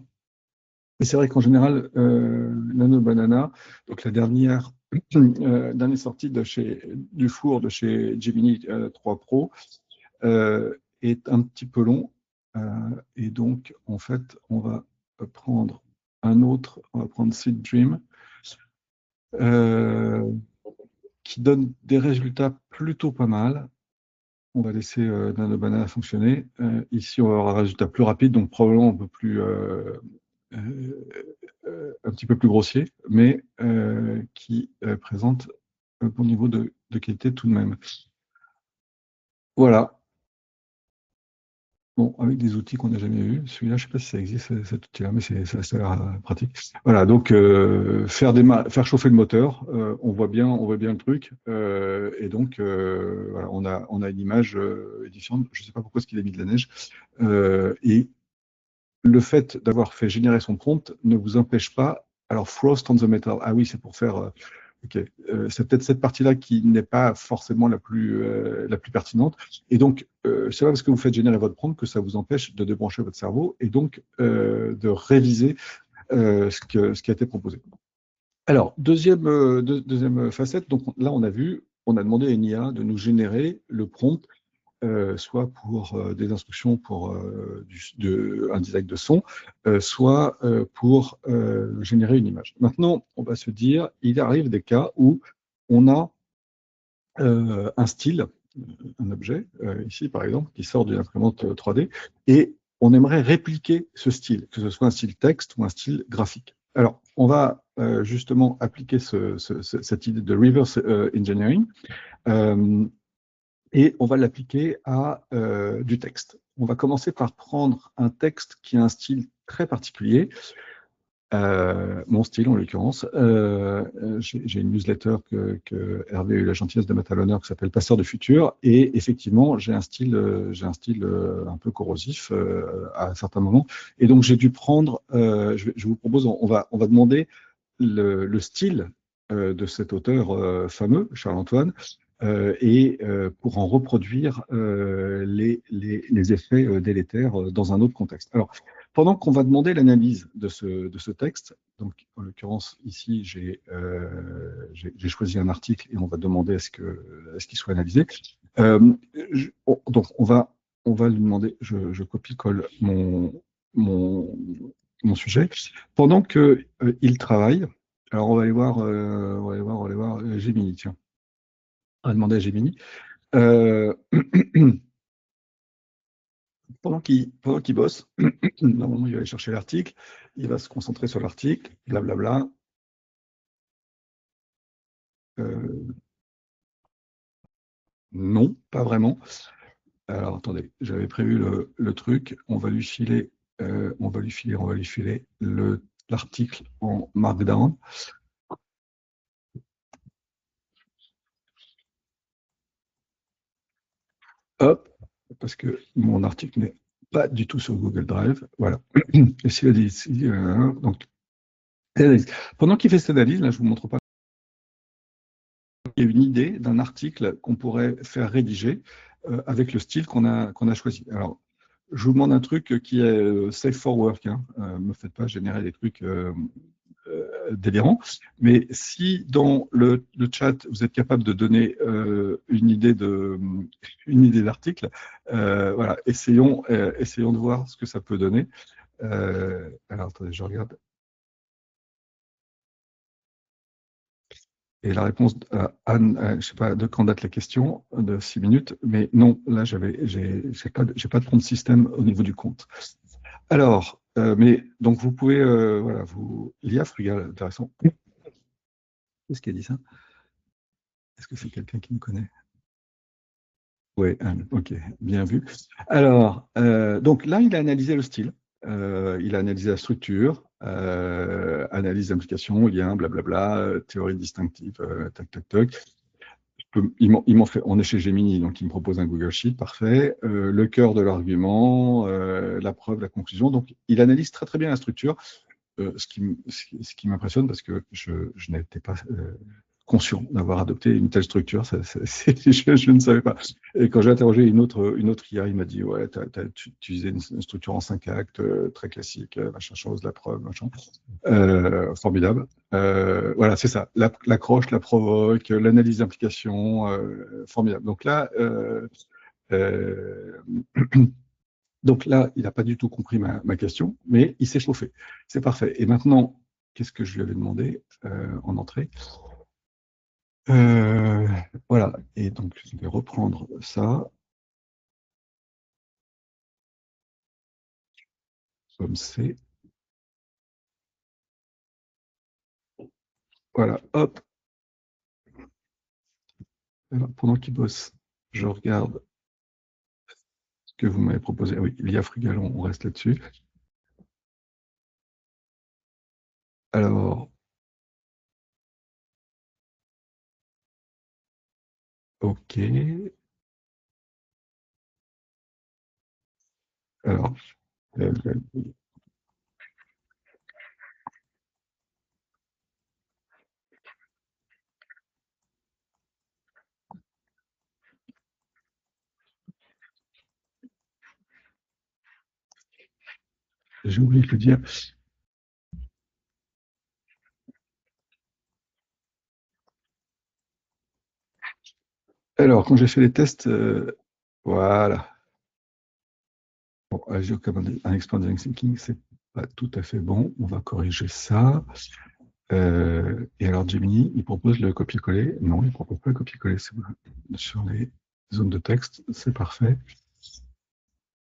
Speaker 2: Mais c'est vrai qu'en général, Nano Banana, donc la dernière sortie du four de chez Gemini 3 Pro, est un petit peu long. Et donc, en fait, on va prendre on va prendre Seed Dream. Qui donne des résultats plutôt pas mal. On va laisser Nano Banana fonctionner. Ici, on va avoir un résultat plus rapide, donc probablement un petit peu plus grossier, mais qui présente un bon niveau de qualité tout de même. Voilà. Bon, avec des outils qu'on n'a jamais vus. Celui-là, je ne sais pas si ça existe, cet outil-là, mais ça a l'air pratique. Voilà, donc faire chauffer le moteur, on voit bien le truc. Et donc, voilà, on a une image édifiante. Je ne sais pas pourquoi est-ce qu'il a mis de la neige. Et le fait d'avoir fait générer son prompt ne vous empêche pas. Alors, frost on the metal. Ah oui, c'est pour faire. Ok, c'est peut-être cette partie-là qui n'est pas forcément la plus pertinente. Et donc, c'est pas parce que vous faites générer votre prompt que ça vous empêche de débrancher votre cerveau et donc de réviser ce qui a été proposé. Alors, deuxième facette, donc là, on a demandé à une IA de nous générer le prompt soit pour des instructions pour un design de son, soit pour générer une image. Maintenant, on va se dire, il arrive des cas où on a un style, un objet, ici par exemple, qui sort d'une imprimante 3D, et on aimerait répliquer ce style, que ce soit un style texte ou un style graphique. Alors, on va justement appliquer cette idée de reverse engineering. Euh, et on va l'appliquer à du texte. On va commencer par prendre un texte qui a un style très particulier, mon style en l'occurrence. J'ai une newsletter que Hervé a eu la gentillesse de mettre à l'honneur qui s'appelle Passeur de futur, et effectivement j'ai un style un peu corrosif à certains moments, et donc j'ai dû prendre, je vous propose, on va demander le style de cet auteur fameux, Charles-Antoine, et pour en reproduire les effets délétères dans un autre contexte. Alors, pendant qu'on va demander l'analyse de ce texte, donc en l'occurrence ici j'ai choisi un article et on va demander est-ce qu'il soit analysé. Donc on va lui demander, je copie-colle mon, mon sujet. Pendant qu'il travaille, alors on va aller voir Gemini, tiens. On va demander à Gemini. Euh, pendant qu'il bosse, normalement, il va aller chercher l'article, il va se concentrer sur l'article, blablabla. Euh, non, pas vraiment. Alors, attendez, j'avais prévu le truc. On va lui filer l'article en Markdown. Hop, parce que mon article n'est pas du tout sur Google Drive. Voilà. Et s'il a dit, donc, pendant qu'il fait cette analyse, là, je ne vous montre pas. Il y a une idée d'un article qu'on pourrait faire rédiger avec le style qu'on a choisi. Alors, je vous demande un truc qui est safe for work. Hein. Ne me faites pas générer des trucs délirants. Mais si dans le chat, vous êtes capable de donner une idée d'article, voilà, essayons de voir ce que ça peut donner. Alors, attendez, je regarde. Et la réponse à Anne, je ne sais pas de quand date la question, de 6 minutes, mais non, là, j'ai pas de compte système au niveau du compte. Alors, mais donc vous pouvez, voilà, l'IA Frugal, intéressant. Qu'est-ce qui a dit ça? Est-ce que c'est quelqu'un qui me connaît? Oui, Anne, ok, bien vu. Alors, donc là, il a analysé le style, il a analysé la structure, analyse d'implication, lien, blablabla, théorie distinctive, tac, tac, tac. Il m'en fait, on est chez Gemini, donc il me propose un Google Sheet, parfait. Le cœur de l'argument, la preuve, la conclusion. Donc, il analyse très très bien la structure, ce qui m'impressionne parce que je n'étais pas conscient d'avoir adopté une telle structure. Je ne savais pas. Et quand j'ai interrogé une autre IA, il m'a dit ouais, tu utilisais une structure en 5 actes, très classique, machin chose, la preuve, machin. Formidable. Voilà, c'est ça. L'accroche, la provoque, l'analyse d'implication, formidable. Euh, donc là, il n'a pas du tout compris ma question, mais il s'est chauffé. C'est parfait. Et maintenant, qu'est-ce que je lui avais demandé en entrée? Voilà. Et donc, je vais reprendre ça comme c'est. Voilà, hop. Alors, pendant qu'il bosse, je regarde que vous m'avez proposé. Ah oui, l'IA Frugal, on reste là-dessus. Alors, OK. Alors, euh, j'ai oublié de le dire. Alors, quand j'ai fait les tests, voilà. Bon, Azure comme un Expanding Thinking, c'est pas tout à fait bon. On va corriger ça. Et alors, Gemini, il propose le copier-coller. Non, il ne propose pas le copier-coller. Sur les zones de texte, c'est parfait.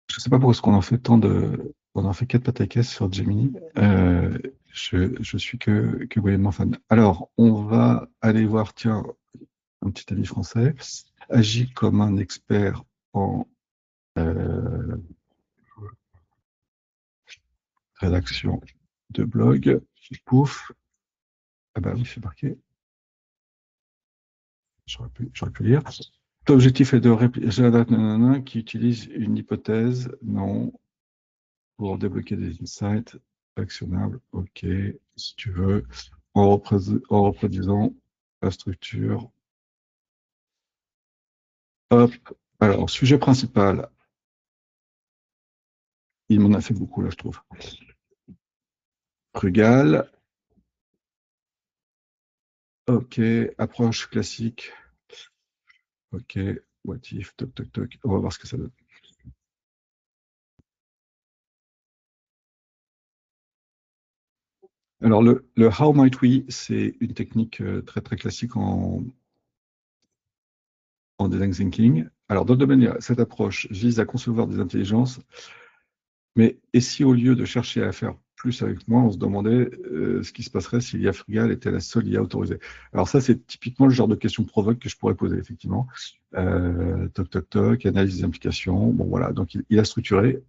Speaker 2: Je ne sais pas pourquoi est-ce qu'on en fait tant de. On en fait 4 pâtes à caisse sur Gemini. Je suis que moyennement fan. Alors, on va aller voir, tiens, un petit avis français. Agit comme un expert en euh, rédaction de blog. Pouf. Ah bah oui, c'est marqué. J'aurais pu lire. L'objectif est de répliquer la date nanana, qui utilise une hypothèse, non, pour débloquer des insights actionnables, ok, si tu veux, en reproduisant la structure. Hop, alors, sujet principal, il m'en a fait beaucoup là, je trouve. Frugal, ok, approche classique, ok, what if, toc, toc, toc, on va voir ce que ça donne. Alors, le How Might We, c'est une technique très très classique en design thinking. Alors, dans le domaine, cette approche vise à concevoir des intelligences, mais et si au lieu de chercher à faire plus avec moins, on se demandait ce qui se passerait si l'IA Frugal était la seule IA autorisée. Alors ça, c'est typiquement le genre de question provoque que je pourrais poser, effectivement. Toc, toc, toc, analyse des implications. Bon, voilà, donc il a structuré.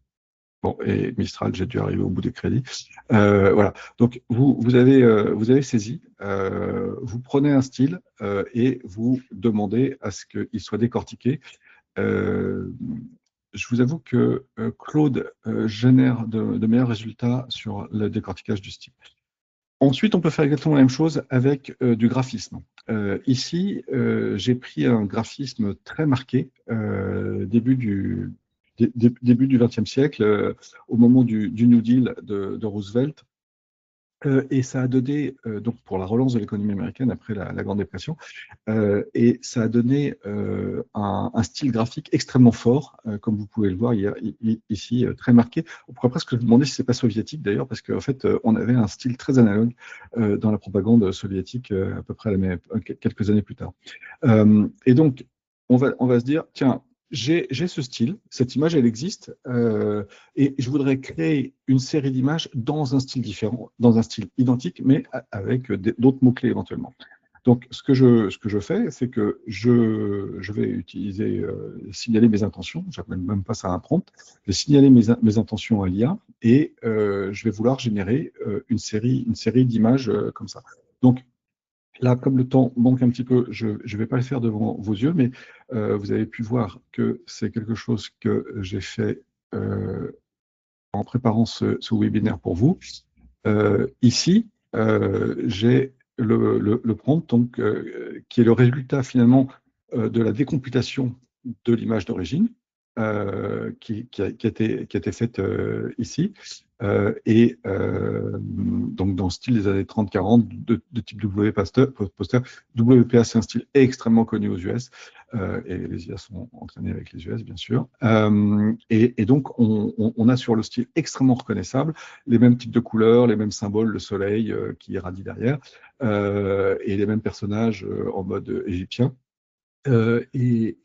Speaker 2: Bon, et Mistral, j'ai dû arriver au bout des crédits. Voilà. Donc, vous avez saisi, vous prenez un style et vous demandez à ce qu'il soit décortiqué. Euh, je vous avoue que Claude génère de meilleurs résultats sur le décortiquage du style. Ensuite, on peut faire exactement la même chose avec du graphisme. Ici, j'ai pris un graphisme très marqué, début du XXe siècle, au moment du New Deal de Roosevelt. Et ça a donné, donc pour la relance de l'économie américaine après la Grande Dépression, et ça a donné un style graphique extrêmement fort, comme vous pouvez le voir ici, très marqué. On pourrait presque se demander si c'est pas soviétique d'ailleurs, parce qu'en fait, on avait un style très analogue dans la propagande soviétique à peu près quelques années plus tard. Et donc, on va se dire, tiens, j'ai ce style, cette image, elle existe, et je voudrais créer une série d'images dans un style différent, dans un style identique, mais avec d'autres mots-clés éventuellement. Donc, ce que je fais, c'est que je vais utiliser, signaler mes intentions, j'appelle même pas ça un prompt, je vais signaler mes intentions à l'IA et je vais vouloir générer une série d'images comme ça. Donc, là, comme le temps manque un petit peu, je ne vais pas le faire devant vos yeux, mais vous avez pu voir que c'est quelque chose que j'ai fait en préparant ce webinaire pour vous. Ici, j'ai le prompt, donc, qui est le résultat finalement de la décomputation de l'image d'origine, qui a été faite ici. Donc dans le style des années 30-40, de type poster. WPA, c'est un style extrêmement connu aux US, et les IA sont entraînés avec les US, bien sûr. Et donc, on a sur le style extrêmement reconnaissable les mêmes types de couleurs, les mêmes symboles, le soleil qui irradie derrière, et les mêmes personnages en mode égyptien. Et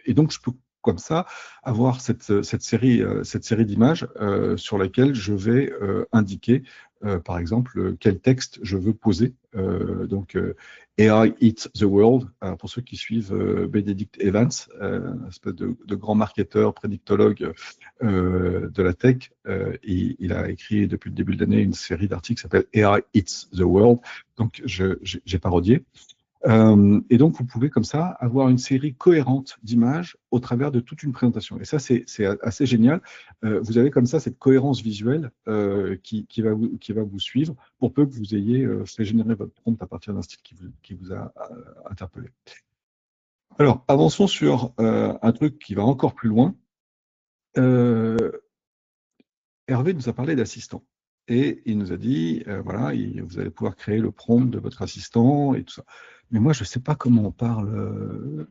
Speaker 2: donc, je peux comme ça, avoir cette série d'images sur laquelle je vais indiquer, par exemple, quel texte je veux poser. Donc, AI Eats the World. Alors, pour ceux qui suivent Benedict Evans, un espèce de grand marketeur, prédictologue de la tech, il a écrit depuis le début de l'année une série d'articles qui s'appelle AI Eats the World. Donc, j'ai parodié. Et donc, vous pouvez comme ça avoir une série cohérente d'images au travers de toute une présentation. Et ça, c'est assez génial. Vous avez comme ça cette cohérence visuelle qui va vous suivre pour peu que vous ayez fait générer votre prompt à partir d'un style qui vous a interpellé. Alors, avançons sur un truc qui va encore plus loin. Hervé nous a parlé d'assistant. Et il nous a dit, voilà, vous allez pouvoir créer le prompt de votre assistant et tout ça. Mais moi, je ne sais pas comment on parle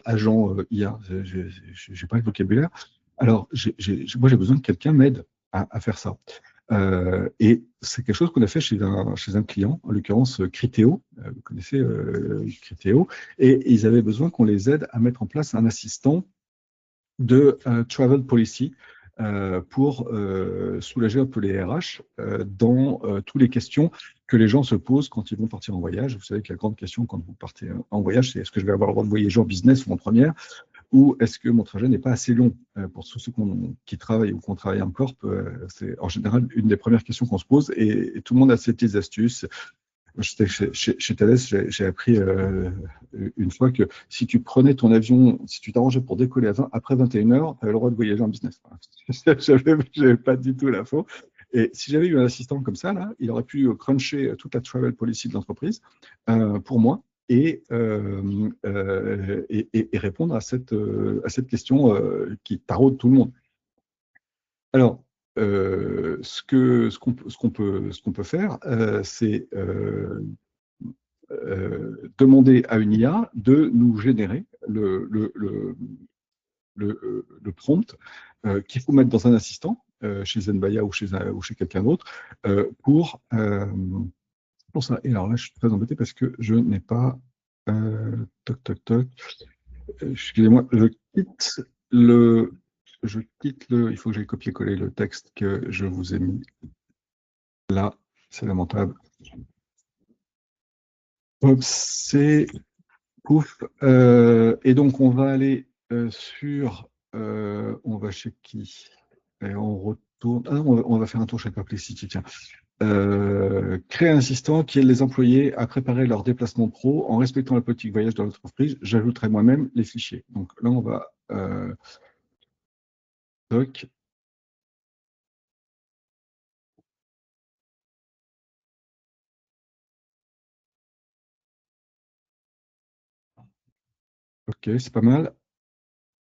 Speaker 2: agent IA. Je n'ai pas le vocabulaire. Alors, moi, j'ai besoin que quelqu'un m'aide à faire ça. Et c'est quelque chose qu'on a fait chez un client, en l'occurrence Criteo. Vous connaissez Criteo. Et ils avaient besoin qu'on les aide à mettre en place un assistant de travel policy pour soulager un peu les RH dans toutes les questions que les gens se posent quand ils vont partir en voyage. Vous savez que la grande question quand vous partez en voyage, c'est est-ce que je vais avoir le droit de voyager en business ou en première, ou est-ce que mon trajet n'est pas assez long. Pour tous ceux qui travaillent ou qui ont travaillé en corp, c'est en général une des premières questions qu'on se pose et tout le monde a ses petites astuces. Chez Thales, j'ai appris une fois que si tu prenais ton avion, si tu t'arrangeais pour décoller après 21 heures, tu avais le droit de voyager en business. J'avais pas du tout l'info. Et si j'avais eu un assistant comme ça, là, il aurait pu cruncher toute la travel policy de l'entreprise pour moi et répondre à cette question qui taraude tout le monde. Alors, ce qu'on peut faire, c'est demander à une IA de nous générer le prompt qu'il faut mettre dans un assistant chez Zenbaya ou chez quelqu'un d'autre pour ça. Et alors là, je suis très embêté parce que je n'ai pas toc toc toc. Excusez-moi, je quitte le. Il faut que j'aille copier-coller le texte que je vous ai mis là. C'est lamentable. Hop, c'est pouf. Et donc, on va aller sur. On va chez qui? Et on retourne. Ah non, on va faire un tour chez Perplexity, tiens. Créer un assistant qui aide les employés à préparer leur déplacement pro en respectant la politique voyage de l'entreprise. J'ajouterai moi-même les fichiers. Donc là, on va. Doc. Ok, c'est pas mal.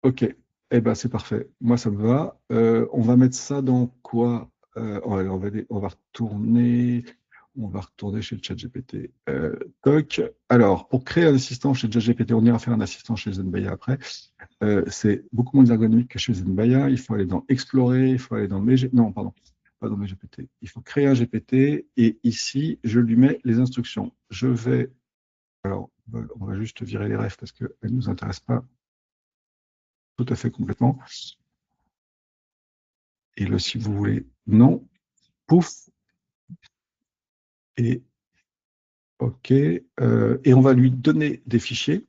Speaker 2: Ok, eh ben c'est parfait. Moi, ça me va. On va mettre ça dans quoi? On va retourner chez le ChatGPT. Toc. Alors, pour créer un assistant chez ChatGPT, on ira faire un assistant chez Zenbaya après. C'est beaucoup moins ergonomique que chez Zenbaya. Il faut aller dans Explorer, il faut aller dans non, pardon, pas dans GPT. Il faut créer un GPT et ici, je lui mets les instructions. Alors, on va juste virer les refs parce qu'elles ne nous intéressent pas tout à fait complètement. Et le si vous voulez, non, pouf, et OK. Et on va lui donner des fichiers.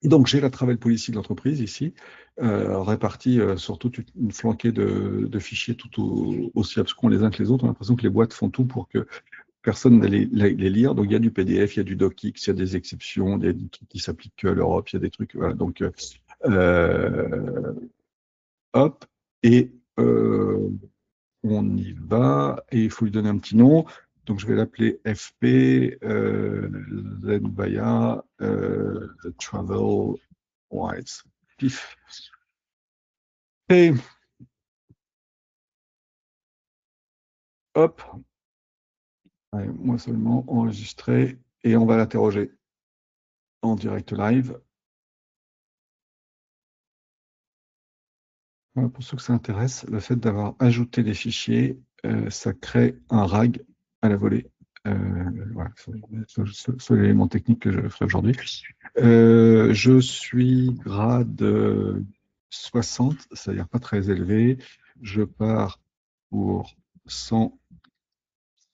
Speaker 2: Et donc, j'ai la travel policy de l'entreprise ici, répartie sur toute une flanquée de fichiers tout aussi abscons les uns que les autres. On a l'impression que les boîtes font tout pour que personne ne les lire. Donc, il y a du PDF, il y a du DocX, il y a des exceptions, il y a des trucs qui s'appliquent qu'à l'Europe, il y a des trucs. Voilà. Donc, hop, et on y va, et il faut lui donner un petit nom. Donc, je vais l'appeler FP, Zenbaya, Travel Wise. Pif. Et hop, allez, moi seulement enregistrer, et on va l'interroger en direct live. Voilà, pour ceux que ça intéresse, le fait d'avoir ajouté des fichiers, ça crée un RAG à la volée. Voilà, c'est l'élément technique que je ferai aujourd'hui. Je suis grade 60, c'est-à-dire pas très élevé. Je pars pour 100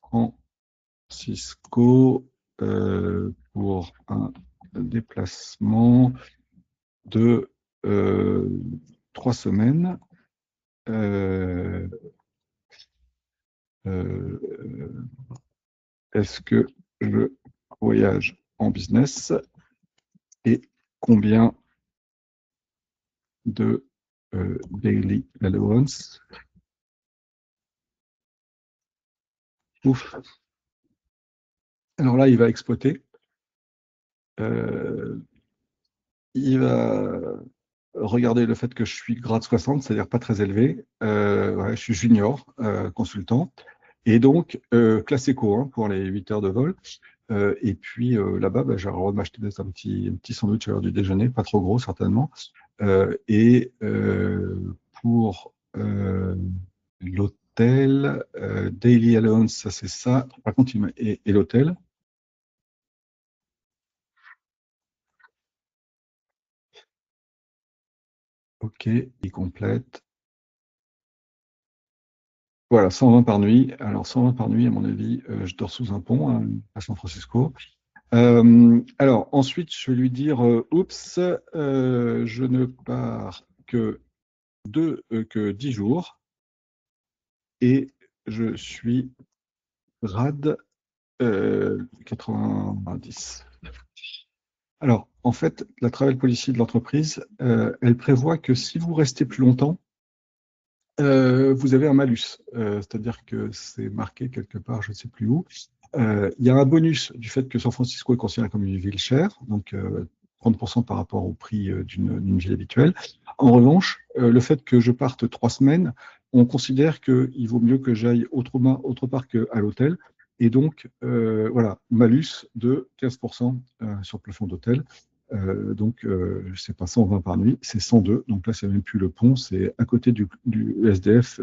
Speaker 2: Francisco pour un déplacement de 3 semaines. Euh, euh, Est-ce que je voyage en business et combien de daily allowance? Ouf. Alors là, il va exploiter. Il va regarder le fait que je suis grade 60, c'est-à-dire pas très élevé. Ouais, je suis junior, consultant. Et donc, classe éco hein, pour les 8 heures de vol. Et puis là-bas, bah, j'ai le droit de m'acheter un petit sandwich à l'heure du déjeuner, pas trop gros certainement. Et pour l'hôtel, Daily Allowance, ça c'est ça. Par contre, et l'hôtel, ok, il complète. Voilà, 120 par nuit. Alors 120 par nuit, à mon avis, je dors sous un pont hein, à San Francisco. Alors ensuite, je vais lui dire, oups, je ne pars que 10 jours et je suis grade 90. Alors, en fait, la travel policy de l'entreprise, elle prévoit que si vous restez plus longtemps, vous avez un malus. C'est-à-dire que c'est marqué quelque part, je ne sais plus où. Il y a un bonus du fait que San Francisco est considéré comme une ville chère, donc 30% par rapport au prix d'une ville habituelle. En revanche, le fait que je parte 3 semaines, on considère qu'il vaut mieux que j'aille autre part qu'à l'hôtel. Et donc, voilà, malus de 15% sur le plafond d'hôtel. Donc, c'est pas 120 par nuit, c'est 102. Donc là, c'est même plus le pont, c'est à côté du SDF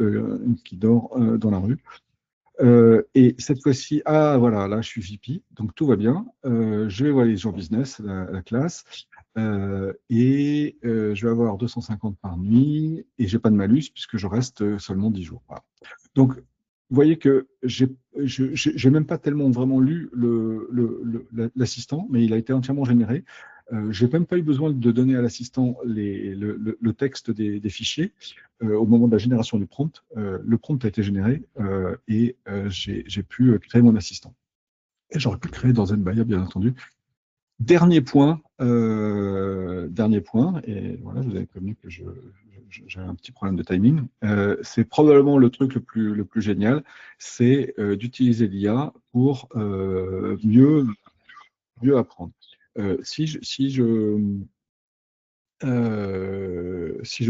Speaker 2: qui dort dans la rue. Et cette fois-ci, ah voilà, là je suis VP, donc tout va bien. Je vais voir les gens business, la classe, et je vais avoir 250 par nuit, et j'ai pas de malus puisque je reste seulement 10 jours. Voilà. Donc, vous voyez que j'ai même pas tellement vraiment lu l'assistant, mais il a été entièrement généré. J'ai même pas eu besoin de donner à l'assistant le texte des fichiers au moment de la génération du prompt. Le prompt a été généré et j'ai pu créer mon assistant. Et j'aurais pu le créer dans ZenBaya, bien entendu. Dernier point, et voilà, je vous avais prévenu que j'avais un petit problème de timing. C'est probablement le truc le plus génial, c'est d'utiliser l'IA pour mieux apprendre. Si je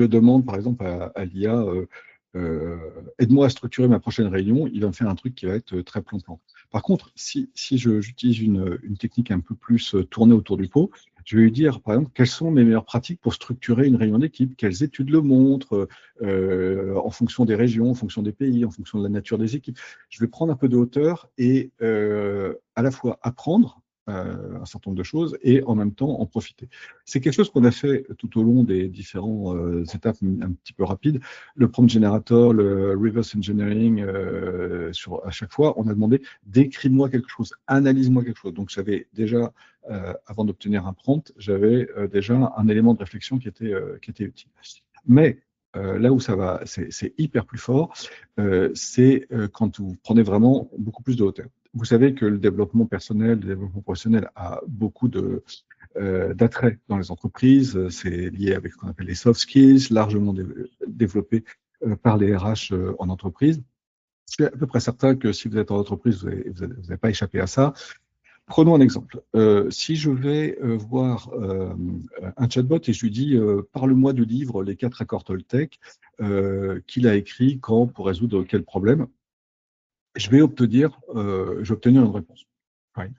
Speaker 2: demande par exemple à l'IA, aide-moi à structurer ma prochaine réunion, il va me faire un truc qui va être très plan-plan. Par contre, si j'utilise une technique un peu plus tournée autour du pot, je vais lui dire, par exemple, quelles sont mes meilleures pratiques pour structurer une réunion d'équipe, quelles études le montrent, en fonction des régions, en fonction des pays, en fonction de la nature des équipes. Je vais prendre un peu de hauteur et à la fois apprendre un certain nombre de choses et en même temps en profiter. C'est quelque chose qu'on a fait tout au long des différentes étapes un petit peu rapides. Le prompt generator, le reverse engineering, à chaque fois, on a demandé décris-moi quelque chose, analyse-moi quelque chose. Donc j'avais déjà, avant d'obtenir un prompt, j'avais déjà un élément de réflexion qui était utile. Mais là où ça va, c'est hyper plus fort, c'est quand vous prenez vraiment beaucoup plus de hauteur. Vous savez que le développement personnel, le développement professionnel a beaucoup d'attrait dans les entreprises. C'est lié avec ce qu'on appelle les soft skills, largement développés par les RH en entreprise. Je suis à peu près certain que si vous êtes en entreprise, vous n'avez pas échappé à ça. Prenons un exemple. Si je vais voir un chatbot et je lui dis parle-moi du livre Les 4 accords Toltec qu'il a écrit quand pour résoudre quel problème, je vais obtenir une réponse. Ouais.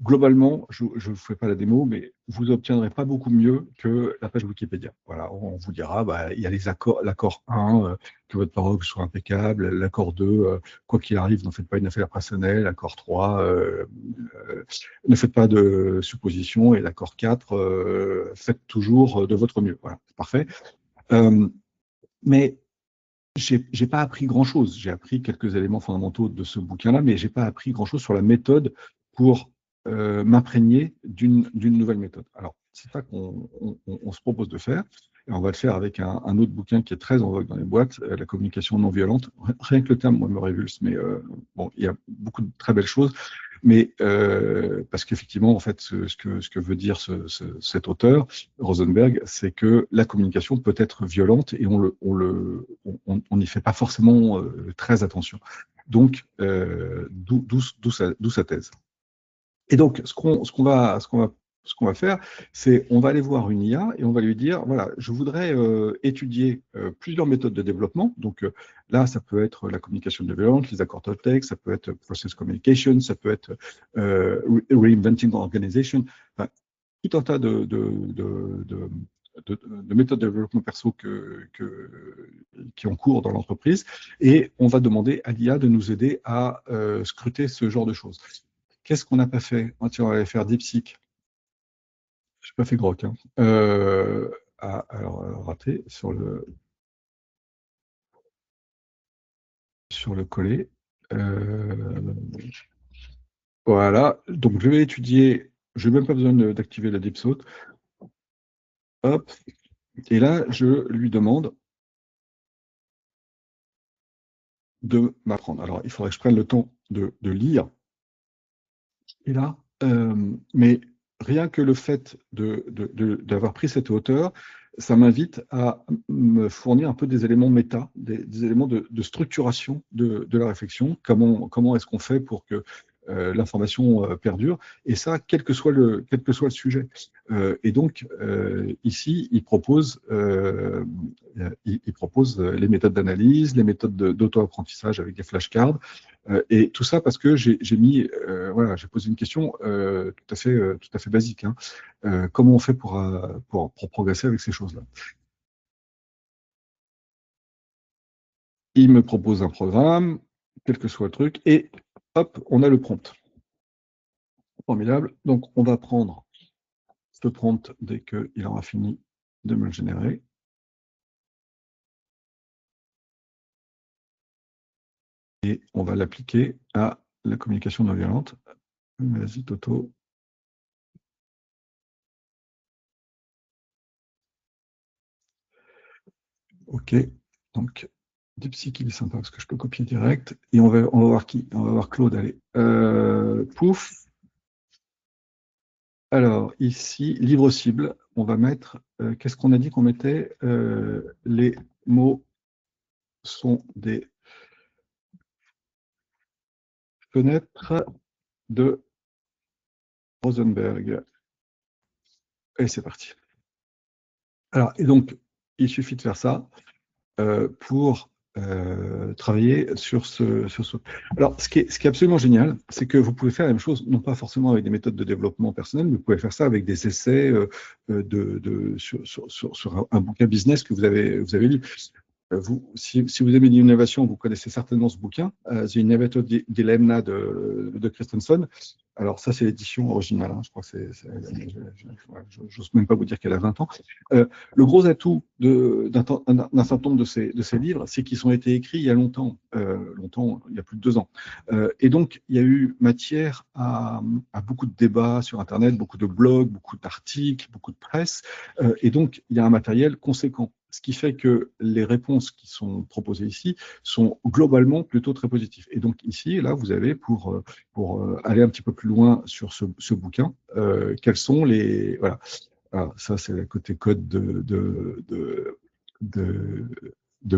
Speaker 2: Globalement, je ne vous fais pas la démo, mais vous n'obtiendrez pas beaucoup mieux que la page Wikipédia. Voilà, on vous dira, bah, il y a les accords, l'accord 1, que votre parole soit impeccable, l'accord 2, quoi qu'il arrive, n'en faites pas une affaire personnelle, l'accord 3, ne faites pas de suppositions, et l'accord 4, faites toujours de votre mieux. Voilà, c'est parfait. Mais j'ai pas appris grand-chose. J'ai appris quelques éléments fondamentaux de ce bouquin-là, mais j'ai pas appris grand-chose sur la méthode pour m'imprégner d'une nouvelle méthode. Alors, c'est ça qu'on se propose de faire. Et on va le faire avec un autre bouquin qui est très en vogue dans les boîtes, la communication non violente. Rien que le terme, moi, me révulse, mais bon, il y a beaucoup de très belles choses. Mais parce qu'effectivement, en fait, ce que veut dire cet auteur, Rosenberg, c'est que la communication peut être violente et on n'y fait pas forcément très attention. Donc, d'où sa thèse. Et donc, ce qu'on va faire, c'est on va aller voir une IA et on va lui dire, voilà, je voudrais étudier plusieurs méthodes de développement. Donc là, ça peut être la communication non violente, les accords Toltec, ça peut être process communication, ça peut être reinventing organization, enfin, tout un tas de méthodes de développement perso qui ont cours dans l'entreprise. Et on va demander à l'IA de nous aider à scruter ce genre de choses. Qu'est-ce qu'on n'a pas fait? Tiens, on va aller faire DeepSeek. Je n'ai pas fait Grok. Hein. Alors, raté sur le collet. Voilà. Donc, je vais étudier. Je n'ai même pas besoin d'activer la DeepSeek. Hop. Et là, je lui demande de m'apprendre. Alors, il faudrait que je prenne le temps de lire. Et là, mais rien que le fait d'avoir pris cette hauteur, ça m'invite à me fournir un peu des éléments méta, des éléments de structuration de la réflexion. Comment est-ce qu'on fait pour que l'information perdure? Et ça, quel que soit le sujet. Et donc, ici, il propose les méthodes d'analyse, les méthodes d'auto-apprentissage avec des flashcards, et tout ça parce que j'ai posé une question tout à fait basique. Hein. Comment on fait pour progresser avec ces choses-là? Il me propose un programme, quel que soit le truc, et hop, on a le prompt. Formidable. Donc, on va prendre ce prompt dès qu'il aura fini de me le générer. Et on va l'appliquer à la communication non violente. Vas-y, Toto. OK. Donc, DeepSeek, il est sympa parce que je peux copier direct. Et on va voir qui? On va voir Claude, allez. Pouf. Alors, ici, livre cible, on va mettre, qu'est-ce qu'on a dit qu'on mettait? Les mots sont des fenêtres de Rosenberg. Et c'est parti. Alors, et donc, il suffit de faire ça pour travailler sur ce. Alors, ce qui est absolument génial, c'est que vous pouvez faire la même chose, non pas forcément avec des méthodes de développement personnel, mais vous pouvez faire ça avec des essais sur un bouquin business que vous avez lu. Si vous aimez l'innovation, vous connaissez certainement ce bouquin, The Innovator Dilemma de Christensen. Alors ça, c'est l'édition originale. Hein. Je crois que j'ose même pas vous dire qu'elle a 20 ans. Le gros atout d'un certain nombre de ces livres, c'est qu'ils ont été écrits il y a longtemps, il y a plus de 2 ans. Et donc, il y a eu matière à beaucoup de débats sur Internet, beaucoup de blogs, beaucoup d'articles, beaucoup de presse. Et donc, il y a un matériel conséquent. Ce qui fait que les réponses qui sont proposées ici sont globalement plutôt très positives. Et donc ici, là, vous avez, pour aller un petit peu plus loin sur ce bouquin, quels sont les... Voilà. Alors, ça, c'est le côté code de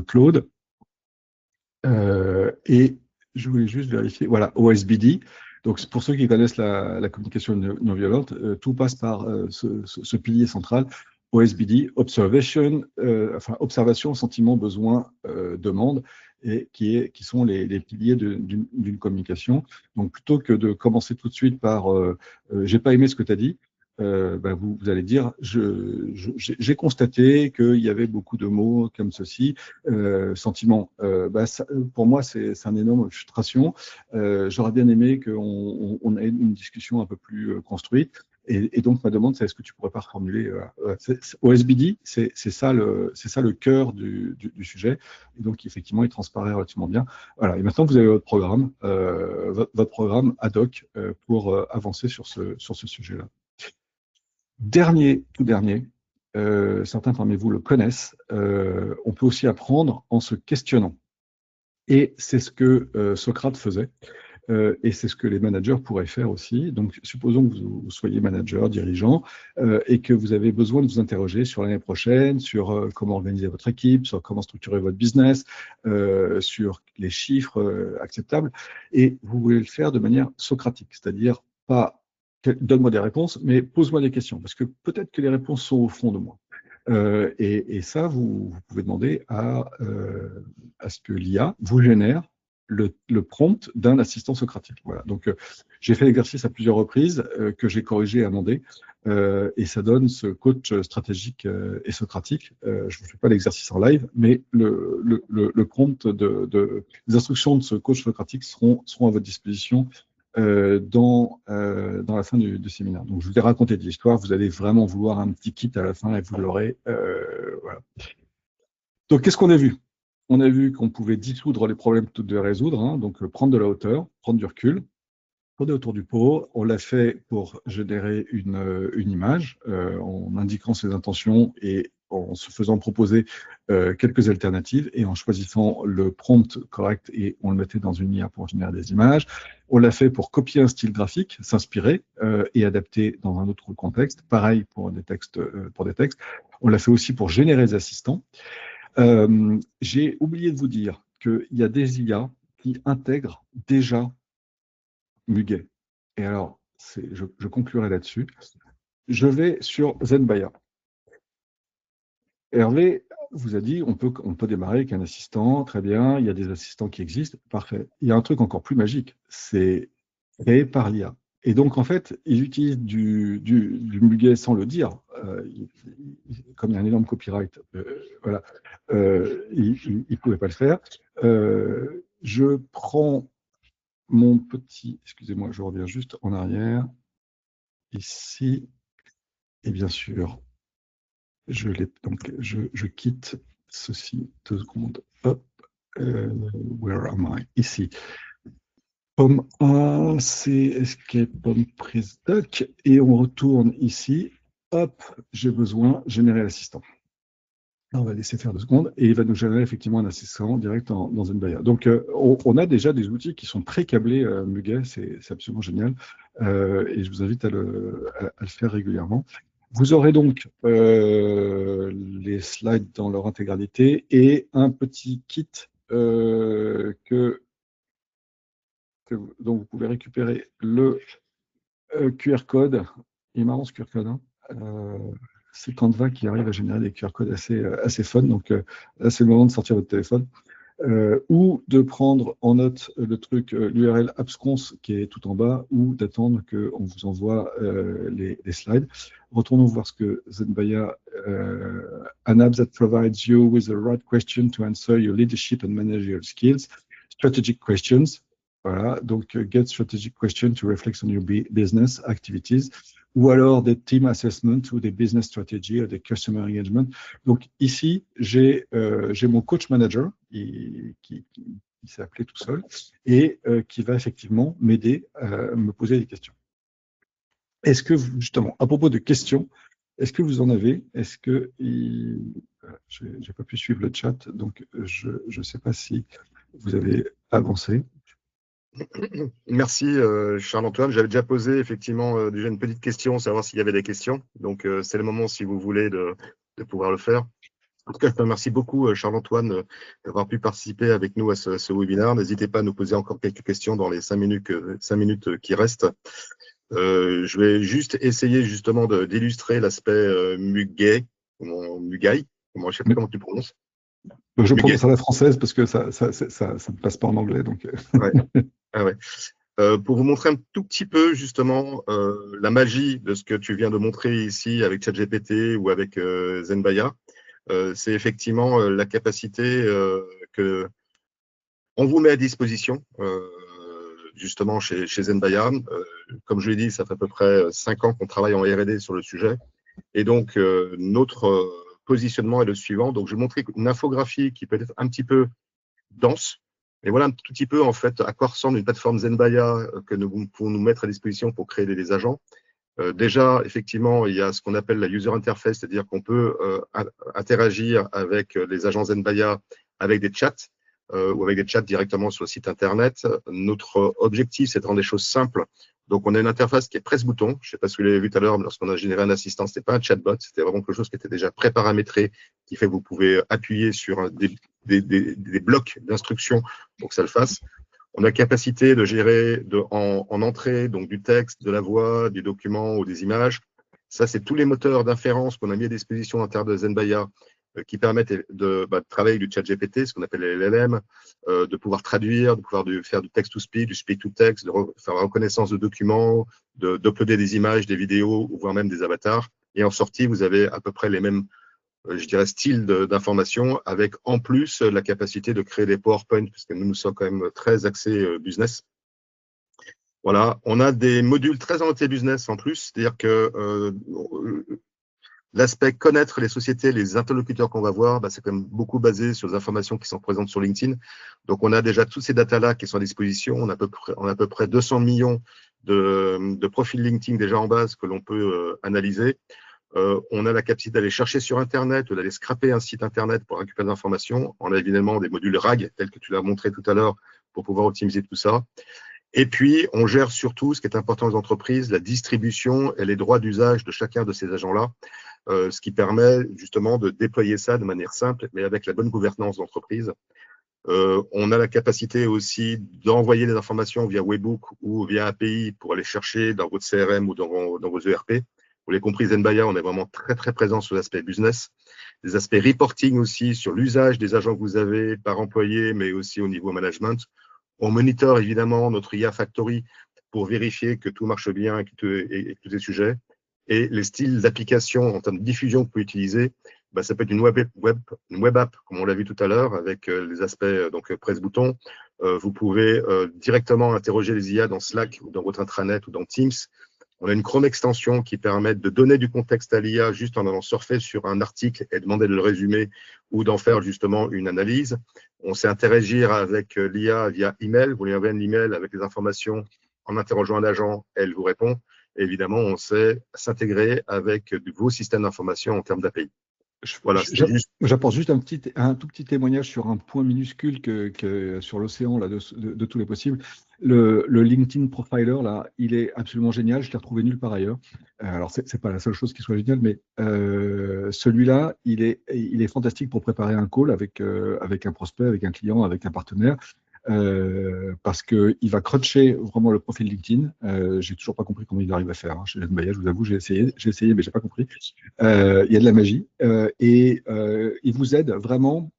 Speaker 2: Claude. Et je voulais juste vérifier, voilà, OSBD. Donc, pour ceux qui connaissent la communication non violente, tout passe par ce pilier central. OSBD, Observation, observation, sentiment, besoin, demande, et qui sont les piliers d'une communication. Donc, plutôt que de commencer tout de suite par j'ai pas aimé ce que tu as dit, vous allez dire j'ai constaté qu'il y avait beaucoup de mots comme ceci. Sentiment, pour moi, c'est un énorme frustration. J'aurais bien aimé qu'on ait une discussion un peu plus construite. Et donc, ma demande, c'est est-ce que tu pourrais pas reformuler OSBD, c'est ça le cœur du sujet. Et donc, effectivement, il transparaît relativement bien. Voilà. Et maintenant, vous avez votre programme ad hoc pour avancer sur ce sujet-là. Tout dernier, certains parmi vous le connaissent, on peut aussi apprendre en se questionnant. Et c'est ce que Socrate faisait. Et c'est ce que les managers pourraient faire aussi. Donc, supposons que vous soyez manager, dirigeant, et que vous avez besoin de vous interroger sur l'année prochaine, sur comment organiser votre équipe, sur comment structurer votre business, sur les chiffres acceptables. Et vous voulez le faire de manière socratique, c'est-à-dire pas donne-moi des réponses, mais pose-moi des questions, parce que peut-être que les réponses sont au fond de moi. Et ça, vous pouvez demander à ce que l'IA vous génère le prompt d'un assistant socratique. Voilà. Donc, j'ai fait l'exercice à plusieurs reprises que j'ai corrigé et amendé, et ça donne ce coach stratégique et socratique. Je ne vous fais pas l'exercice en live, mais le prompt les instructions de ce coach socratique seront à votre disposition dans la fin du séminaire. Donc, je vous ai raconté de l'histoire. Vous allez vraiment vouloir un petit kit à la fin et vous l'aurez. Voilà. Donc, qu'est-ce qu'on a vu? On a vu qu'on pouvait dissoudre les problèmes que de résoudre, hein, donc prendre de la hauteur, prendre du recul, tourner autour du pot. On l'a fait pour générer une image en indiquant ses intentions et en se faisant proposer quelques alternatives et en choisissant le prompt correct et on le mettait dans une IA pour générer des images. On l'a fait pour copier un style graphique, s'inspirer et adapter dans un autre contexte. Pareil pour des textes. On l'a fait aussi pour générer des assistants. J'ai oublié de vous dire qu'il y a des IA qui intègrent déjà Muguet. Et alors, je conclurai là-dessus. Je vais sur Zenbaya. Hervé vous a dit on peut démarrer avec un assistant, très bien, il y a des assistants qui existent, parfait. Il y a un truc encore plus magique, c'est créé par l'IA. Et donc, en fait, il utilise du Muguet sans le dire. Comme il y a un énorme copyright, voilà, il ne pouvait pas le faire. Je prends mon petit, excusez-moi, je reviens juste en arrière, ici, et bien sûr, je quitte ceci 2 secondes. Hop, where am I? Ici. Pomme A, c'est Escape, Pomme prise doc, et on retourne ici. Hop, j'ai besoin générer l'assistant. On va laisser faire 2 secondes et il va nous générer effectivement un assistant direct dans une Zenbaya. Donc, on a déjà des outils qui sont pré-câblés Muguet, c'est absolument génial. Et je vous invite à le faire régulièrement. Vous aurez donc les slides dans leur intégralité et un petit kit dont vous pouvez récupérer le QR code. Il est marrant ce QR code, hein. C'est Canva qui arrive à générer des QR codes assez fun. Donc là, c'est le moment de sortir votre téléphone. Ou de prendre en note le truc, l'URL abscons qui est tout en bas, ou d'attendre qu'on vous envoie les slides. Retournons voir ce que Zenbaya, an app that provides you with the right question to answer your leadership and managerial skills, strategic questions. Voilà, donc get strategic questions to reflect on your business activities, ou alors des team assessment ou des business strategy ou des customer engagement. Donc ici, j'ai mon coach manager qui s'est appelé tout seul et qui va effectivement m'aider à me poser des questions. Est-ce que vous, justement, à propos de questions, est-ce que vous en avez? Est-ce que j'ai pas pu suivre le chat, donc je ne sais pas si vous avez avancé.
Speaker 1: Merci Charles-Antoine. J'avais déjà posé effectivement déjà une petite question, savoir s'il y avait des questions. Donc c'est le moment, si vous voulez, de pouvoir le faire. En tout cas, je te remercie beaucoup Charles-Antoine d'avoir pu participer avec nous à ce webinaire. N'hésitez pas à nous poser encore quelques questions dans les 5 minutes qui restent. Je vais juste essayer justement d'illustrer l'aspect Muguet Mugai, je ne sais pas comment tu prononces.
Speaker 2: Je prononce à la française parce que ça ne passe pas en anglais. Donc...
Speaker 1: Ouais. Ah ouais. Pour vous montrer un tout petit peu justement la magie de ce que tu viens de montrer ici avec ChatGPT ou avec Zenbaya, c'est effectivement la capacité que on vous met à disposition justement chez Zenbaya. Comme je l'ai dit, ça fait à peu près 5 ans qu'on travaille en R&D sur le sujet. Et donc, notre positionnement est le suivant. Donc, je vais montrer une infographie qui peut être un petit peu dense. Et voilà un tout petit peu, en fait, à quoi ressemble une plateforme Zenbaya que nous pouvons nous mettre à disposition pour créer des agents. Déjà, effectivement, il y a ce qu'on appelle la user interface, c'est-à-dire qu'on peut interagir avec les agents Zenbaya avec des chats ou avec des chats directement sur le site Internet. Notre objectif, c'est de rendre les choses simples. Donc, on a une interface qui est presse-bouton. Je ne sais pas si vous l'avez vu tout à l'heure, mais lorsqu'on a généré un assistant, ce n'était pas un chatbot, c'était vraiment quelque chose qui était déjà pré-paramétré, qui fait que vous pouvez appuyer sur des blocs d'instructions pour que ça le fasse. On a capacité de gérer en entrée donc du texte, de la voix, du document ou des images. Ça, c'est tous les moteurs d'inférence qu'on a mis à disposition en termes de Zenbaya qui permettent de travailler du ChatGPT, ce qu'on appelle les LLM, de pouvoir traduire, de pouvoir faire du text-to-speech, du speech-to-text, de faire la reconnaissance de documents, d'uploader des images, des vidéos, voire même des avatars. Et en sortie, vous avez à peu près les mêmes je dirais, style d'information, avec en plus la capacité de créer des PowerPoint, puisque nous sommes quand même très axés business. Voilà, on a des modules très orientés business en plus, c'est-à-dire que l'aspect connaître les sociétés, les interlocuteurs qu'on va voir, c'est quand même beaucoup basé sur les informations qui sont présentes sur LinkedIn. Donc, on a déjà toutes ces datas-là qui sont à disposition. On a à peu près 200 millions de profils LinkedIn déjà en base que l'on peut analyser. On a la capacité d'aller chercher sur Internet ou d'aller scraper un site Internet pour récupérer des informations. On a évidemment des modules RAG, tels que tu l'as montré tout à l'heure, pour pouvoir optimiser tout ça. Et puis, on gère surtout, ce qui est important aux entreprises, la distribution et les droits d'usage de chacun de ces agents-là, ce qui permet justement de déployer ça de manière simple, mais avec la bonne gouvernance d'entreprise. On a la capacité aussi d'envoyer des informations via Webhook ou via API pour aller chercher dans votre CRM ou dans vos ERP. Vous l'avez compris, Zenbaya, on est vraiment très, très présent sur l'aspect business. Des aspects reporting aussi sur l'usage des agents que vous avez par employé, mais aussi au niveau management. On monitor évidemment notre IA Factory pour vérifier que tout marche bien et que tous les sujets. Et les styles d'application en termes de diffusion que vous pouvez utiliser, ça peut être une web app, comme on l'a vu tout à l'heure, avec les aspects donc presse-bouton. Vous pouvez directement interroger les IA dans Slack ou dans votre intranet ou dans Teams. On a une Chrome extension qui permet de donner du contexte à l'IA juste en allant surfer sur un article et demander de le résumer ou d'en faire justement une analyse. On sait interagir avec l'IA via email. Vous lui envoyez un email avec les informations en interrogeant un agent, elle vous répond. Et évidemment, on sait s'intégrer avec vos systèmes d'information en termes d'API.
Speaker 2: Voilà, j'apporte juste un tout petit témoignage sur un point minuscule que sur l'océan là de tous les possibles. Le LinkedIn Profiler là, il est absolument génial. Je l'ai retrouvé nulle part ailleurs. Alors c'est pas la seule chose qui soit géniale, mais celui-là, il est fantastique pour préparer un call avec un prospect, avec un client, avec un partenaire. Parce qu'il va cruncher vraiment le profil LinkedIn. J'ai toujours pas compris comment il arrive à faire. Chez Zenbaya, je vous avoue, j'ai essayé, mais j'ai pas compris. Il y a de la magie et il vous aide vraiment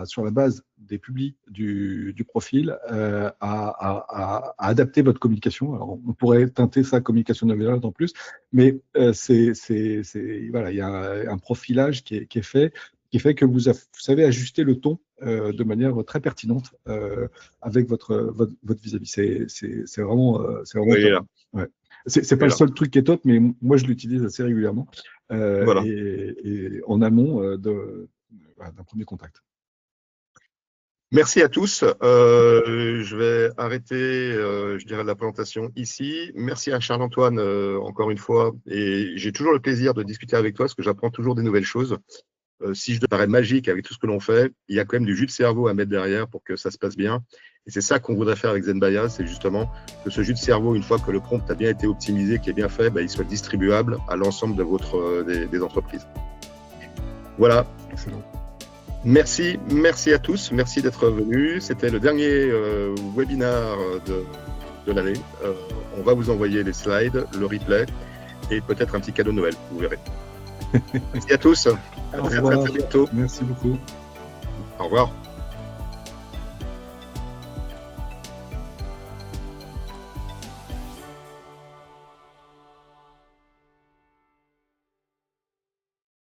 Speaker 2: sur la base des publis du profil à adapter votre communication. Alors, on pourrait teinter sa communication non violente en plus, mais voilà, il y a un profilage qui est fait, qui fait que vous savez ajuster le ton de manière très pertinente avec votre vis-à-vis. C'est vraiment
Speaker 1: oui,
Speaker 2: top. Ouais. C'est pas le seul truc qui est top, mais moi je l'utilise assez régulièrement
Speaker 1: voilà.
Speaker 2: et en amont d'un premier contact.
Speaker 1: Merci à tous. Je vais arrêter, je dirais, la présentation ici. Merci à Charles-Antoine encore une fois. Et j'ai toujours le plaisir de discuter avec toi parce que j'apprends toujours des nouvelles choses. Si je te parais magique avec tout ce que l'on fait, il y a quand même du jus de cerveau à mettre derrière pour que ça se passe bien. Et c'est ça qu'on voudrait faire avec Zenbaya, c'est justement que ce jus de cerveau, une fois que le prompt a bien été optimisé, qui est bien fait, il soit distribuable à l'ensemble de des entreprises. Voilà.
Speaker 2: Excellent.
Speaker 1: Merci à tous. Merci d'être venus. C'était le dernier webinaire de l'année. On va vous envoyer les slides, le replay et peut-être un petit cadeau de Noël. Vous verrez. Merci à tous.
Speaker 2: Au
Speaker 1: À très
Speaker 2: revoir.
Speaker 1: bientôt.
Speaker 2: Merci beaucoup.
Speaker 1: Au revoir.